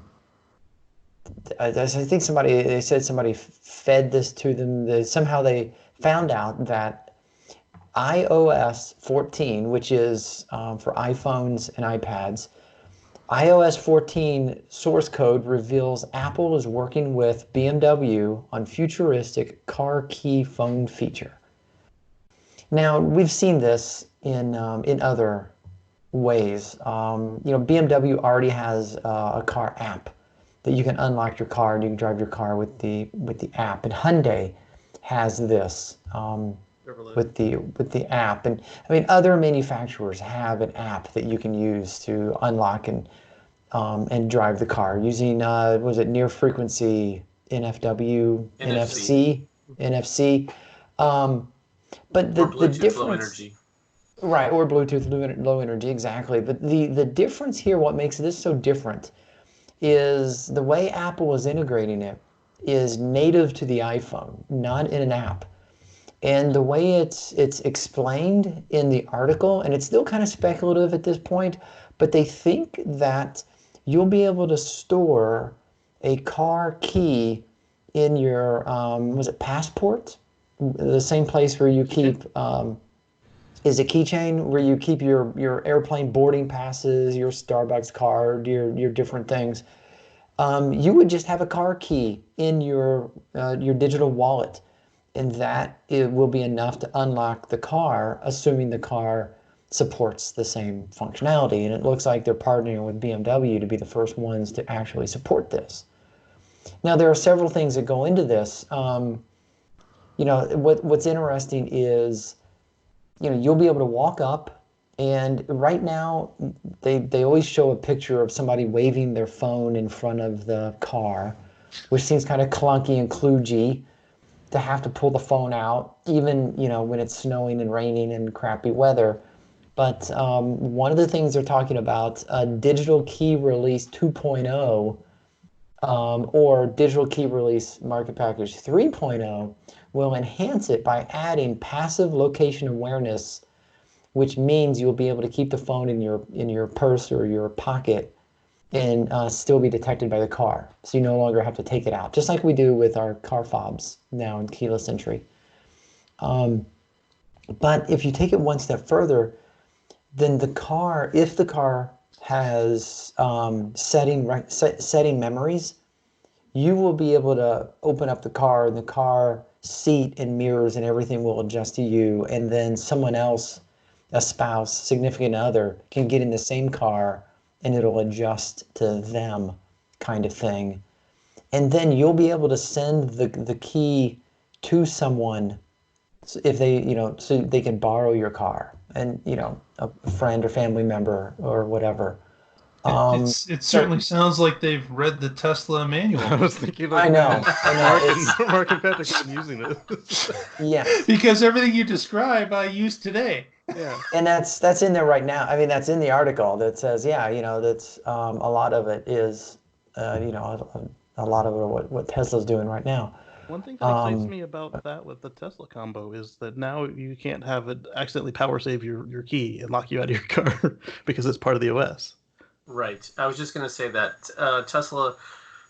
think they said somebody fed this to them. Somehow they found out that iOS 14, which is for iPhones and iPads, iOS 14 source code reveals Apple is working with BMW on futuristic CarKey phone feature. Now, we've seen this in other ways. BMW already has a car app that you can unlock your car and you can drive your car with the app. And Hyundai has this with the app. And I mean, other manufacturers have an app that you can use to unlock and drive the car using was it near frequency NFC. But the difference, low energy. right, or Bluetooth low energy, exactly. But the difference here, what makes this so different, is the way Apple is integrating it is native to the iPhone, not in an app. And the way it's explained in the article, and it's still kind of speculative at this point, but they think that you'll be able to store a car key in your was it passport? the same place where you keep is a keychain where you keep your airplane boarding passes, your Starbucks card, your different things. You would just have a car key in your digital wallet, and that it will be enough to unlock the car, assuming the car supports the same functionality. And it looks like they're partnering with BMW to be the first ones to actually support this. Now, there are several things that go into this. What's interesting is, you'll be able to walk up, and right now they always show a picture of somebody waving their phone in front of the car, which seems kind of clunky and kludgy to have to pull the phone out, even when it's snowing and raining and crappy weather. But one of the things they're talking about, digital key release 2.0, or digital key release market package 3.0, will enhance it by adding passive location awareness, which means you'll be able to keep the phone in your purse or your pocket and still be detected by the car. So you no longer have to take it out, just like we do with our car fobs now in keyless entry. But if you take it one step further, then if the car has setting memories, you will be able to open up the car, and the car seat and mirrors and everything will adjust to you, and then someone else, a spouse, significant other, can get in the same car and it'll adjust to them, kind of thing. And then you'll be able to send the key to someone if they, so they can borrow your car, and a friend or family member or whatever. It certainly sounds like they've read the Tesla manual. I was thinking, I know. Mark and Patrick have been using this. Yeah. Because everything you describe, I use today. Yeah. And that's in there right now. I mean, that's in the article that says, that's a lot of it is, a lot of it what Tesla's doing right now. One thing that excites me about that with the Tesla combo is that now you can't have it accidentally power save your key and lock you out of your car because it's part of the OS. Right. I was just going to say that Tesla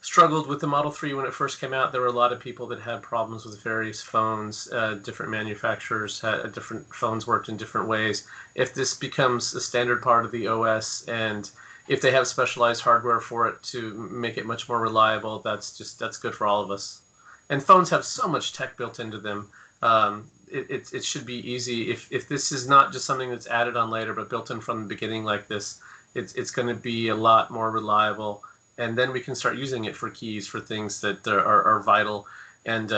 struggled with the Model 3 when it first came out. There were a lot of people that had problems with various phones. Different manufacturers had different phones worked in different ways. If this becomes a standard part of the OS, and if they have specialized hardware for it to make it much more reliable, that's good for all of us. And phones have so much tech built into them. It should be easy. If this is not just something that's added on later, but built in from the beginning like this, it's going to be a lot more reliable, and then we can start using it for keys for things that are vital. And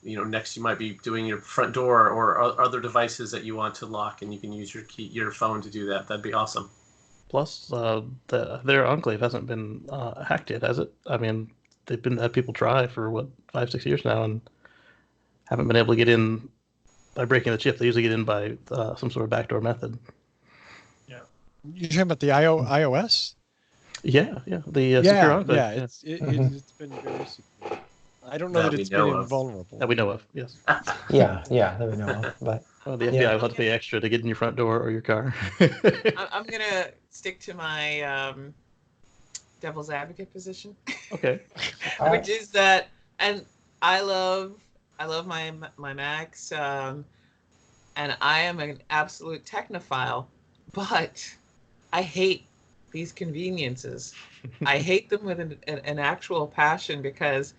next you might be doing your front door or other devices that you want to lock, and you can use your phone to do that. That'd be awesome. Plus, their enclave hasn't been hacked yet, has it? I mean, they've had people try for 5-6 years now and haven't been able to get in by breaking the chip. They usually get in by some sort of backdoor method. You're talking about the iOS? Yeah. The secure enclave. Yeah, it's been very secure. I don't know that it's been invulnerable. That we know of, yes. Yeah, that we know of. But the FBI will have to pay extra to get in your front door or your car. I'm going to stick to my devil's advocate position. Okay. Which is that, and I love my Macs, and I am an absolute technophile, but I hate these conveniences. I hate them with an actual passion, because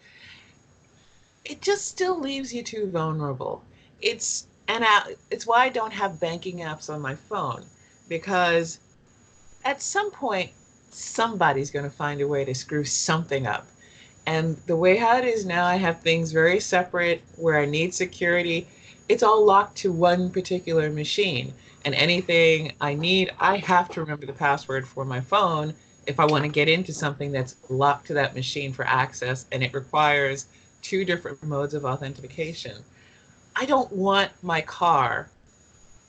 it just still leaves you too vulnerable. It's why I don't have banking apps on my phone, because at some point somebody's going to find a way to screw something up. And the way how it is now, I have things very separate where I need security. It's all locked to one particular machine. And anything I need, I have to remember the password for my phone if I want to get into something that's locked to that machine for access, and it requires 2 different modes of authentication. I don't want my car,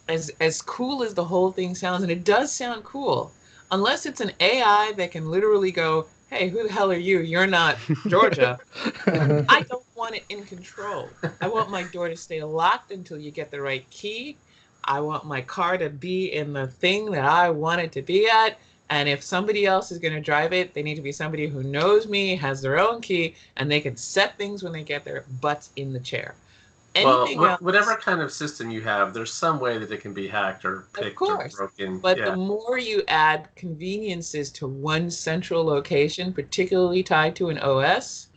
as cool as the whole thing sounds, and it does sound cool, unless it's an AI that can literally go, hey, who the hell are you? You're not Georgia. I don't want it in control. I want my door to stay locked until you get the right key. I want my car to be in the thing that I want it to be at. And if somebody else is going to drive it, they need to be somebody who knows me, has their own key, and they can set things when they get their butts in the chair. Anything else, whatever kind of system you have, there's some way that it can be hacked or of picked or course. broken. But Yeah. the more you add conveniences to one central location, particularly tied to an OS,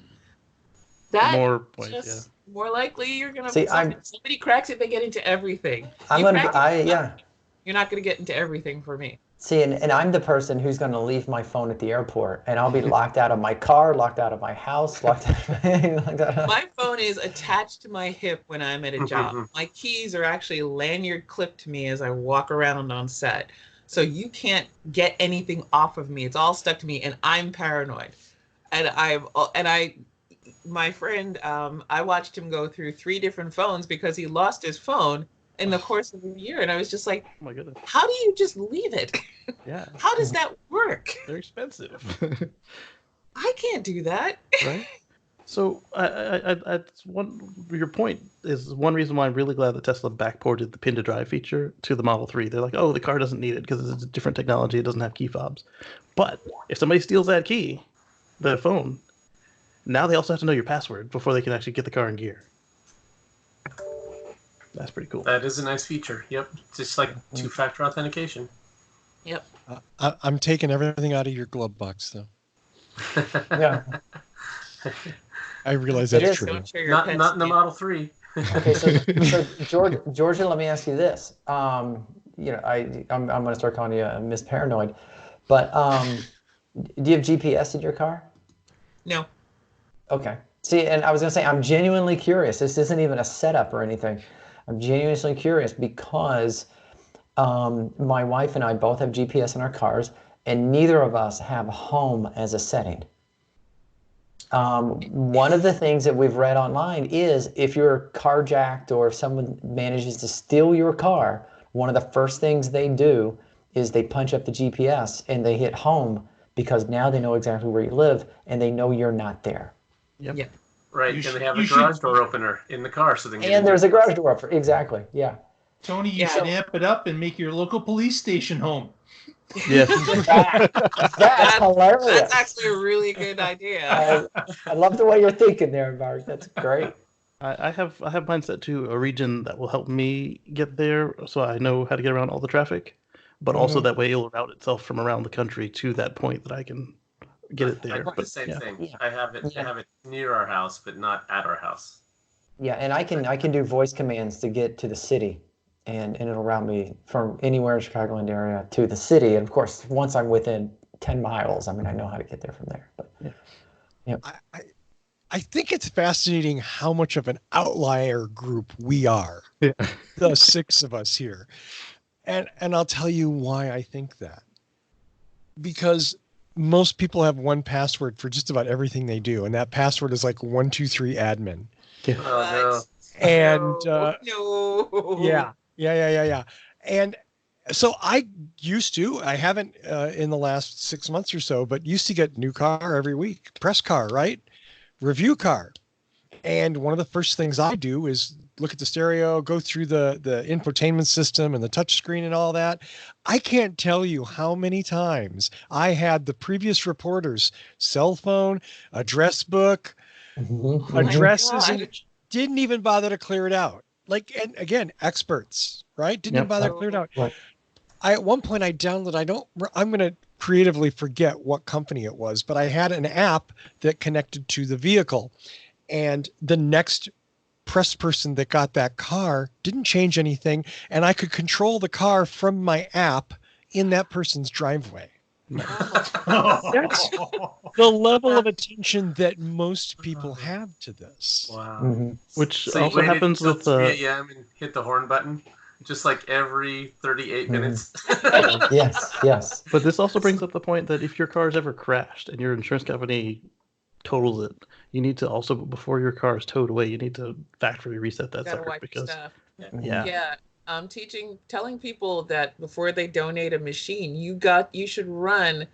that More points, just more likely you're gonna See, somebody cracks it, they get into everything. I'm You gonna, crack it, yeah. you're not gonna get into everything for me. See, and I'm the person who's going to leave my phone at the airport, and I'll be locked out of my car, locked out of my house, locked out of My phone is attached to my hip when I'm at a job. My keys are actually lanyard clipped to me as I walk around on set. So you can't get anything off of me. It's all stuck to me, and I'm paranoid. And my friend, I watched him go through 3 different phones because he lost his phone in the course of a year. And I was just like, oh my goodness. how do you just leave it? Yeah. How does that work? They're expensive. I can't do that. Right? So, your point is one reason why I'm really glad that Tesla backported the pin to drive feature to the Model 3. They're like, oh, the car doesn't need it because it's a different technology. It doesn't have key fobs. But if somebody steals that key, the phone, now they also have to know your password before they can actually get the car in gear. That's pretty cool. That is a nice feature. Yep. Just like 2-factor authentication. Yep. I'm taking everything out of your glove box, though. Yeah. I realize It that's is. true. Don't share your Not pets in the name. Model 3. Okay, so Georgia, let me ask you this. I'm going to start calling you Miss Paranoid, but do you have GPS in your car? No. Okay. See, and I was going to say, I'm genuinely curious. This isn't even a setup or anything. I'm genuinely curious because my wife and I both have GPS in our cars, and neither of us have home as a setting. One of the things that we've read online is if you're carjacked or if someone manages to steal your car, one of the first things they do is they punch up the GPS and they hit home because now they know exactly where you live and they know you're not there. Yep. Yeah. Right, You and should- they have you a garage should- door opener in the car so they can get And there's into a garage door up. Exactly. Yeah. Tony, you Yeah. should amp it up and make your local police station home. Yes. That's hilarious. That's actually a really good idea. I love the way you're thinking there, Mark. That's great. I have mine set to a region that will help me get there, so I know how to get around all the traffic. But also that way it'll route itself from around the country to that point that I can get it I there. do But the same yeah. thing. Yeah. I have it near our house, but not at our house. Yeah, and I can do voice commands to get to the city, and it'll route me from anywhere in Chicagoland area to the city. And of course, once I'm within 10 miles, I mean, I know how to get there from there. But I think it's fascinating how much of an outlier group we are. Yeah. The 6 of us here. And I'll tell you why I think that. Because most people have one password for just about everything they do, and that password is like 123 admin. Oh, And no. Yeah. And so I haven't in the last 6 months or so, but used to get new car every week, press car, right? Review car. And one of the first things I do is look at the stereo, go through the infotainment system and the touch screen and all that. I can't tell you how many times I had the previous reporter's cell phone, address book, addresses, and didn't even bother to clear it out. Like, and again, experts, right? Didn't even bother to clear it out. Right. At one point I downloaded, I'm going to creatively forget what company it was, but I had an app that connected to the vehicle, and the next press person that got that car didn't change anything, and I could control the car from my app in that person's driveway. That's the level of attention that most people have to this. wow. Which So you also waited happens till with 3 a.m. and hit the horn button, just like every 38 minutes. Yes. but this also brings up the point that if your car's ever crashed and your insurance company totals it, you need to also, before your car is towed away, you need to factory reset that Gotta sucker wipe your because stuff. yeah. Yeah. I'm telling people that before they donate a machine, you should run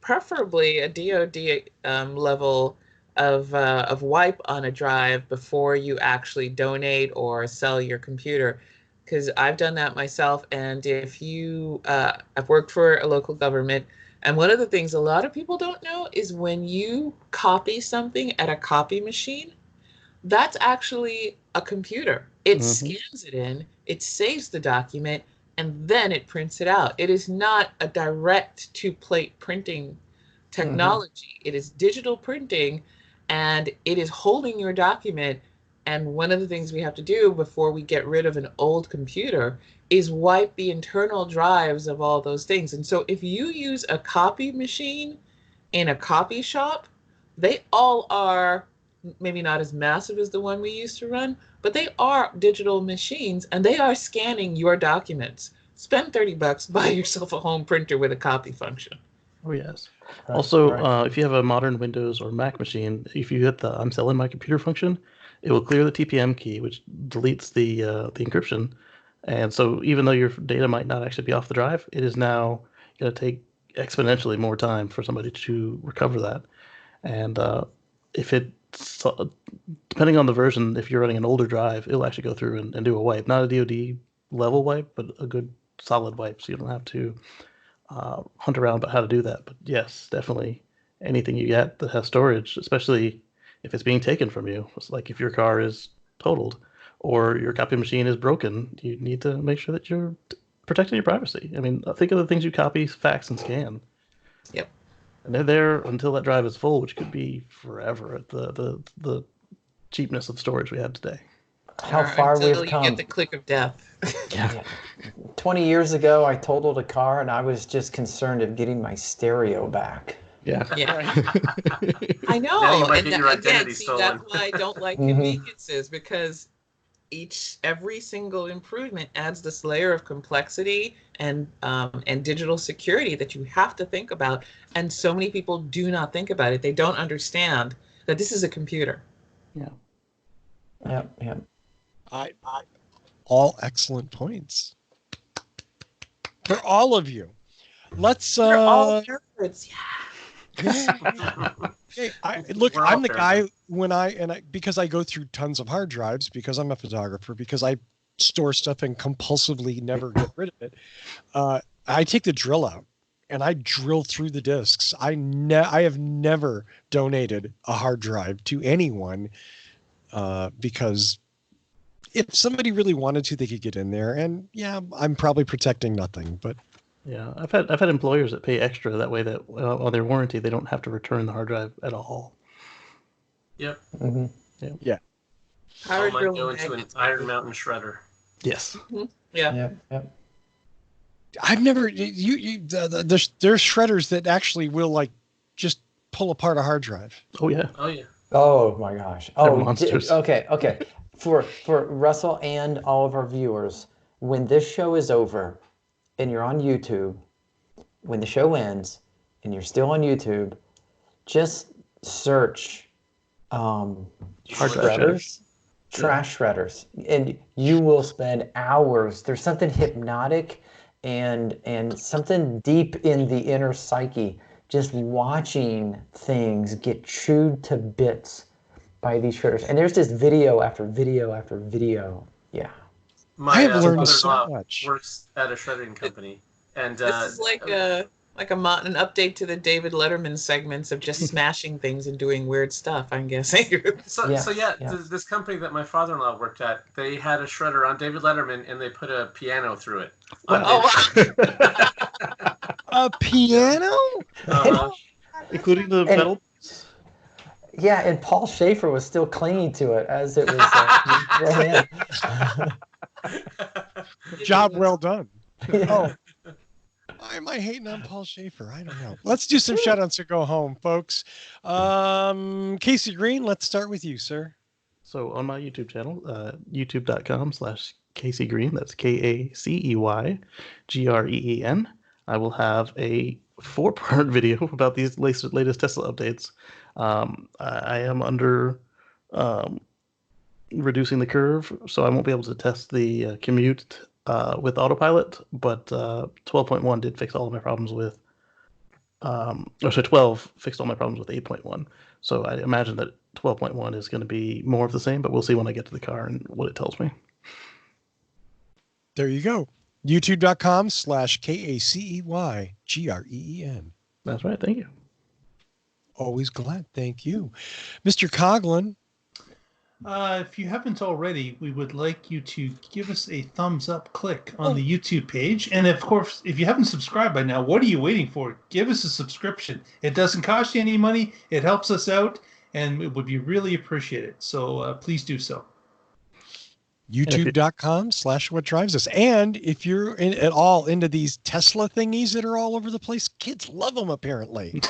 preferably a DoD level of wipe on a drive before you actually donate or sell your computer. Because I've done that myself. And if I've worked for a local government, and one of the things a lot of people don't know is when you copy something at a copy machine, that's actually a computer. It Mhm. scans it in, it saves the document, and then it prints it out. It is not a direct to plate printing technology. It is digital printing, and it is holding your document. And one of the things we have to do before we get rid of an old computer is wipe the internal drives of all those things. And so if you use a copy machine in a copy shop, they all are maybe not as massive as the one we used to run, but they are digital machines and they are scanning your documents. Spend $30, buy yourself a home printer with a copy function. Oh yes. Right, Also, right. if you have a modern Windows or Mac machine, if you hit the "I'm selling my computer" function, it will clear the TPM key, which deletes the encryption. And so, even though your data might not actually be off the drive, it is now going to take exponentially more time for somebody to recover that. And if it, depending on the version, if you're running an older drive, it'll actually go through and do a wipe, not a DoD level wipe, but a good solid wipe, so you don't have to hunt around about how to do that. But yes, definitely anything you get that has storage, especially if it's being taken from you. It's like if your car is totaled or your copy machine is broken, you need to make sure that you're protecting your privacy. I mean, think of the things you copy, fax, and scan. Yep. And they're there until that drive is full, which could be forever at the cheapness of storage we have today. How Or far until we've you come. get the click of death. Yeah. 20 years ago, I totaled a car and I was just concerned of getting my stereo back. Yeah. Yeah. Right. I know. Now you might And get your again, identity see, stolen. that's why I don't like Mhm. conveniences, because every single improvement adds this layer of complexity and digital security that you have to think about. And so many people do not think about it. They don't understand that this is a computer. Yeah. Yep, yep. All excellent points for all of you. Let's We're all nerds. Yeah. Hey, look, We're all I'm the paranoid. guy because I go through tons of hard drives because I'm a photographer, because I store stuff and compulsively never get rid of it. I take the drill out and I drill through the disks. I have never donated a hard drive to anyone because if somebody really wanted to, they could get in there. And yeah, I'm probably protecting nothing, but Yeah, I've had employers that pay extra that way that on their warranty they don't have to return the hard drive at all. Yep. hmm Power All might drill go into an magnets. Iron Mountain shredder. Yes. Yeah. Yep, yep. I've never there's shredders that actually will like just pull apart a hard drive. Oh yeah. Oh yeah. Oh my gosh. They're Oh, monsters. okay. For Russell and all of our viewers, when this show is over and you're on YouTube, when the show ends and you're still on YouTube, just search Hard drive shredders, trash shredders, and you will spend hours. There's something hypnotic and something deep in the inner psyche, just watching things get chewed to bits by these shredders. And there's just video after video after video. Yeah. My I have learned so mother-in-law much. works at a shredding company, and This is like an update to the David Letterman segments of just smashing things and doing weird stuff, I'm guessing. So this company that my father-in-law worked at, they had a shredder on David Letterman, and they put a piano through it. A piano? Uh-huh. Including the metal. Yeah, and Paul Schaefer was still clinging to it as it was thrown in. Job well done. Yeah. Oh, why am I hating on Paul Schaefer? I don't know. Let's do some shout-outs to go home, folks. Casey Green, let's start with you, sir. So on my YouTube channel, youtube.com/Casey Green, that's KACEYGREEN, I will have a 4-part video about these latest Tesla updates. I am under reducing the curve, so I won't be able to test the commute with autopilot, but 12.1 did fix all of my problems with 12 fixed all my problems with 8.1. So I imagine that 12.1 is going to be more of the same, but we'll see when I get to the car and what it tells me. There you go. youtube.com/KACEYGREEN. That's right. Thank you. Always glad. Thank you. Mr. Coughlin. If you haven't already, we would like you to give us a thumbs up click on the YouTube page. And of course, if you haven't subscribed by now, what are you waiting for? Give us a subscription. It doesn't cost you any money. It helps us out, and it would be really appreciated. So please do so. YouTube.com/whatdrivesus. And if you're at all into these Tesla thingies that are all over the place, kids love them apparently.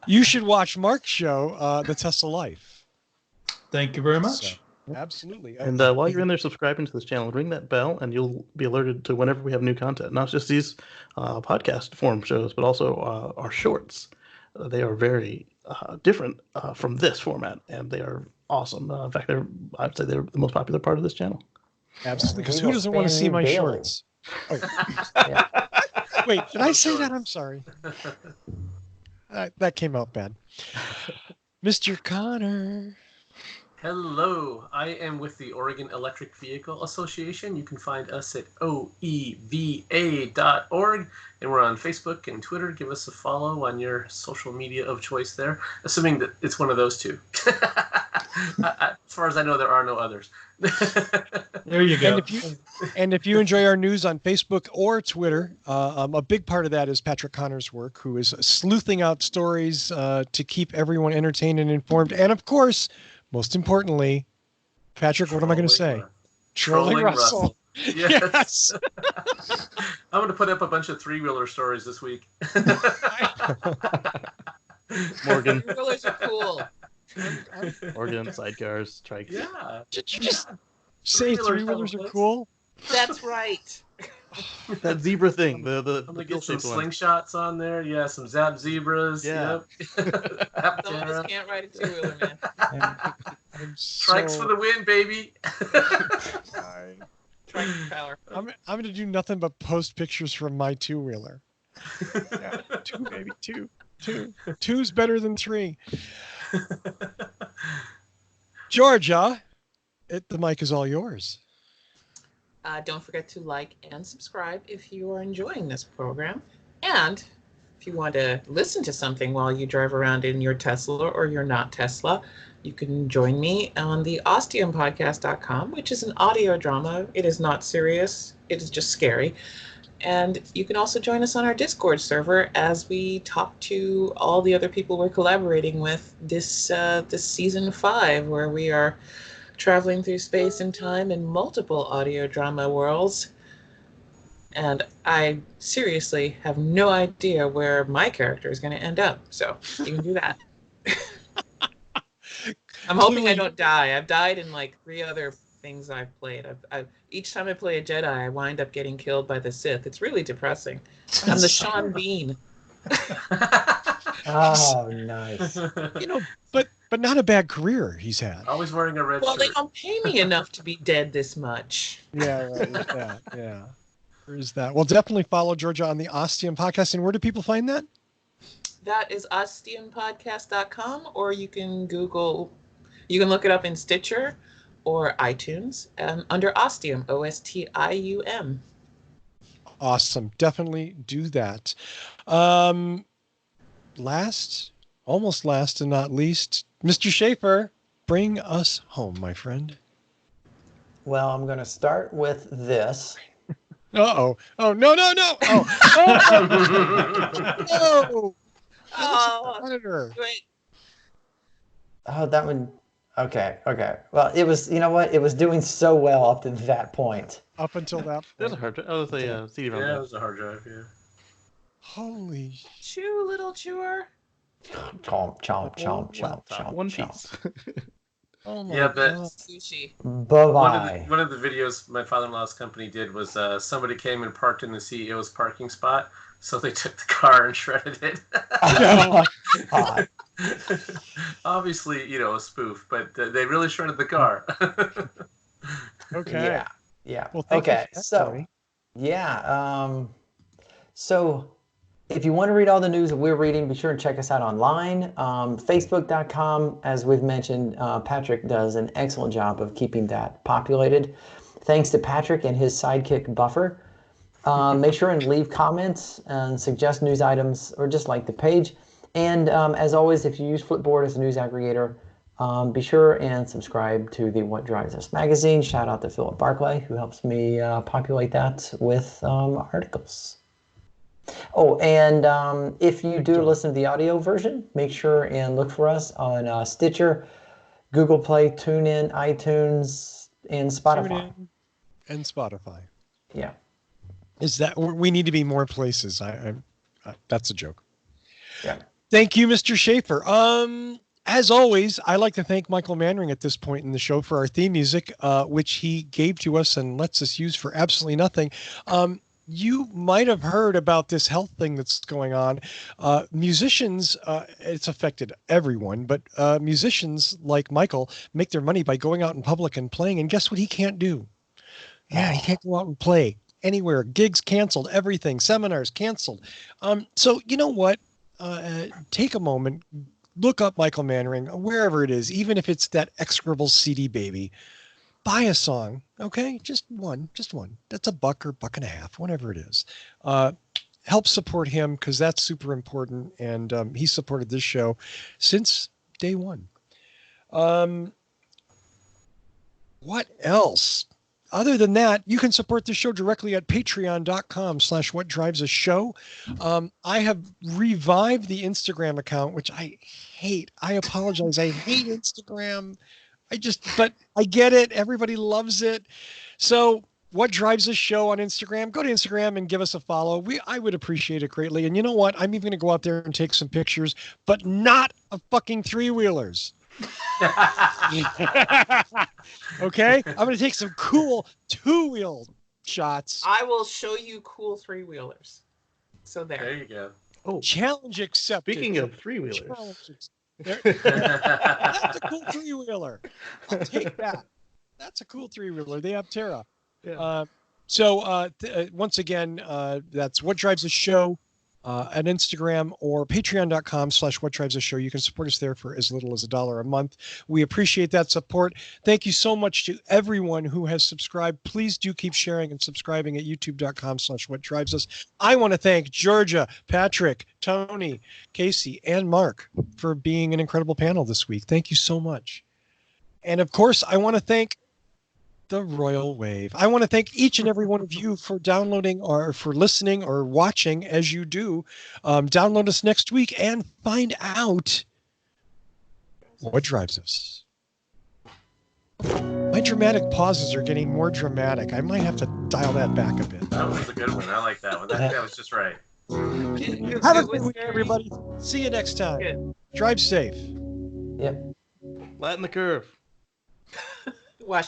You should watch Mark's show, The Tesla Life. Thank you very much. So, absolutely. And while you're in there subscribing to this channel, ring that bell and you'll be alerted to whenever we have new content. Not just these podcast forum shows, but also our shorts. They are very different from this format, and they are awesome. In fact, I'd say they're the most popular part of this channel. Absolutely. Because who doesn't want to see my shorts? Oh. Yeah. Wait, did I say that? I'm sorry. That came out bad. Mr. Connor. Hello, I am with the Oregon Electric Vehicle Association. You can find us at oeva.org, and we're on Facebook and Twitter. Give us a follow on your social media of choice there, assuming that it's one of those two. As far as I know, there are no others. There you go. And if you enjoy our news on Facebook or Twitter, a big part of that is Patrick Connor's work, who is sleuthing out stories to keep everyone entertained and informed. And of course, most importantly, Patrick, what am I going to say? Trolling Russell. Yes. I'm going to put up a bunch of three-wheeler stories this week. Morgan. Three-wheelers are cool. Morgan, sidecars, trikes. Yeah. Did you just say three-wheelers are cool? That's right. That zebra thing, the I'm going to get some slingshots on there. Yeah, some Zap Zebras. Yeah. Yep. Some of us can't ride a two-wheeler, man. Trikes for the win, baby. Trike power. I'm going to do nothing but post pictures from my two-wheeler. Yeah, two, baby, two. Two's better than three. Georgia, the mic is all yours. Don't forget to like and subscribe if you are enjoying this program. And if you want to listen to something while you drive around in your Tesla or your not Tesla, you can join me on the ostiumpodcast.com, which is an audio drama. It is not serious. It is just scary. And you can also join us on our Discord server as we talk to all the other people we're collaborating with this season 5, where we are traveling through space and time in multiple audio drama worlds. And I seriously have no idea where my character is going to end up. So you can do that. I'm hoping I don't die. I've died in like 3 other things I've played. Each time I play a Jedi, I wind up getting killed by the Sith. It's really depressing. I'm the Sean Bean. Oh, nice. But not a bad career he's had. Always wearing a red shirt. Well, they don't pay me enough to be dead this much. Yeah, right. There's that. Yeah. There is that. Well, definitely follow Georgia on the Ostium podcast. And where do people find that? That is ostiumpodcast.com, or you can you can look it up in Stitcher or iTunes under Ostium, Ostium. Awesome. Definitely do that. Almost last and not least, Mr. Schaefer, bring us home, my friend. Well, I'm going to start with this. Uh-oh. Oh, no. Oh. No. Oh, Predator. wait. Oh, that one. Okay. Well, it was, you know what? It was doing so well up to that point. Up until that There's a point. hard drive. Oh, there's a CD ROM. Yeah, it was a hard drive, yeah. Holy. Chew, little chewer. Chomp. One piece. Oh my Yeah, but God. Sushi. Bye-bye. one of the videos my father-in-law's company did was somebody came and parked in the CEO's parking spot, so they took the car and shredded it. God. Obviously, a spoof, but they really shredded the car. Okay. Yeah. Well, thank you Okay. for that, So, Tony. yeah. So if you want to read all the news that we're reading, be sure and check us out online. Facebook.com, as we've mentioned, Patrick does an excellent job of keeping that populated. Thanks to Patrick and his sidekick Buffer. Make sure and leave comments and suggest news items or just like the page. And as always, if you use Flipboard as a news aggregator, Be sure and subscribe to the What Drives Us magazine. Shout out to Philip Barclay, who helps me populate that with articles. Oh, and if you do listen to the audio version, make sure and look for us on Stitcher, Google Play, TuneIn, iTunes, and Spotify. And Spotify. Yeah. Is that we need to be more places? That's a joke. Yeah. Thank you, Mr. Schaefer. As always, I like to thank Michael Mannering at this point in the show for our theme music, which he gave to us and lets us use for absolutely nothing. You might have heard about this health thing that's going on. Musicians, it's affected everyone, but musicians like Michael make their money by going out in public and playing. And guess what he can't do? Yeah, he can't go out and play anywhere. Gigs canceled, everything, seminars canceled. So you know what? Take a moment, look up Michael Mannering, wherever it is, even if it's that execrable CD baby. Buy a song, okay? Just one. That's $1 or $1.50, whatever it is. Help support him because that's super important, and he supported this show since day one. What else? Other than that, you can support the show directly at patreon.com/whatdrivesaShow. I have revived the Instagram account, which I hate. I apologize. I hate Instagram. But I get it. Everybody loves it. So What Drives Us Show on Instagram. Go to Instagram and give us a follow. I would appreciate it greatly. And you know what? I'm even going to go out there and take some pictures, but not of fucking three-wheelers. Okay? I'm going to take some cool two-wheel shots. I will show you cool three-wheelers. So There you go. Oh, Challenge accepted. speaking of three-wheelers. That's a cool three-wheeler. I'll take that. That's a cool three-wheeler. The Aptera. Yeah. Once again, that's What Drives the Show on Instagram or patreon.com/whatdrivestheshow. You can support us there for as little as $1 a month. We appreciate that support. Thank you so much to everyone who has subscribed. Please do keep sharing and subscribing at youtube.com/whatdrivesus. I want to thank Georgia, Patrick, Tony, Casey, and Mark for being an incredible panel this week. Thank you so much. And of course, I want to thank the Royal Wave. I want to thank each and every one of you for downloading or for listening or watching as you do. Download us next week and find out what drives us. My dramatic pauses are getting more dramatic. I might have to dial that back a bit. That was a good one. I like that one. That was just right. Have a good week, everybody. See you next time. Good. Drive safe. Yep. Flatten the curve. Wash your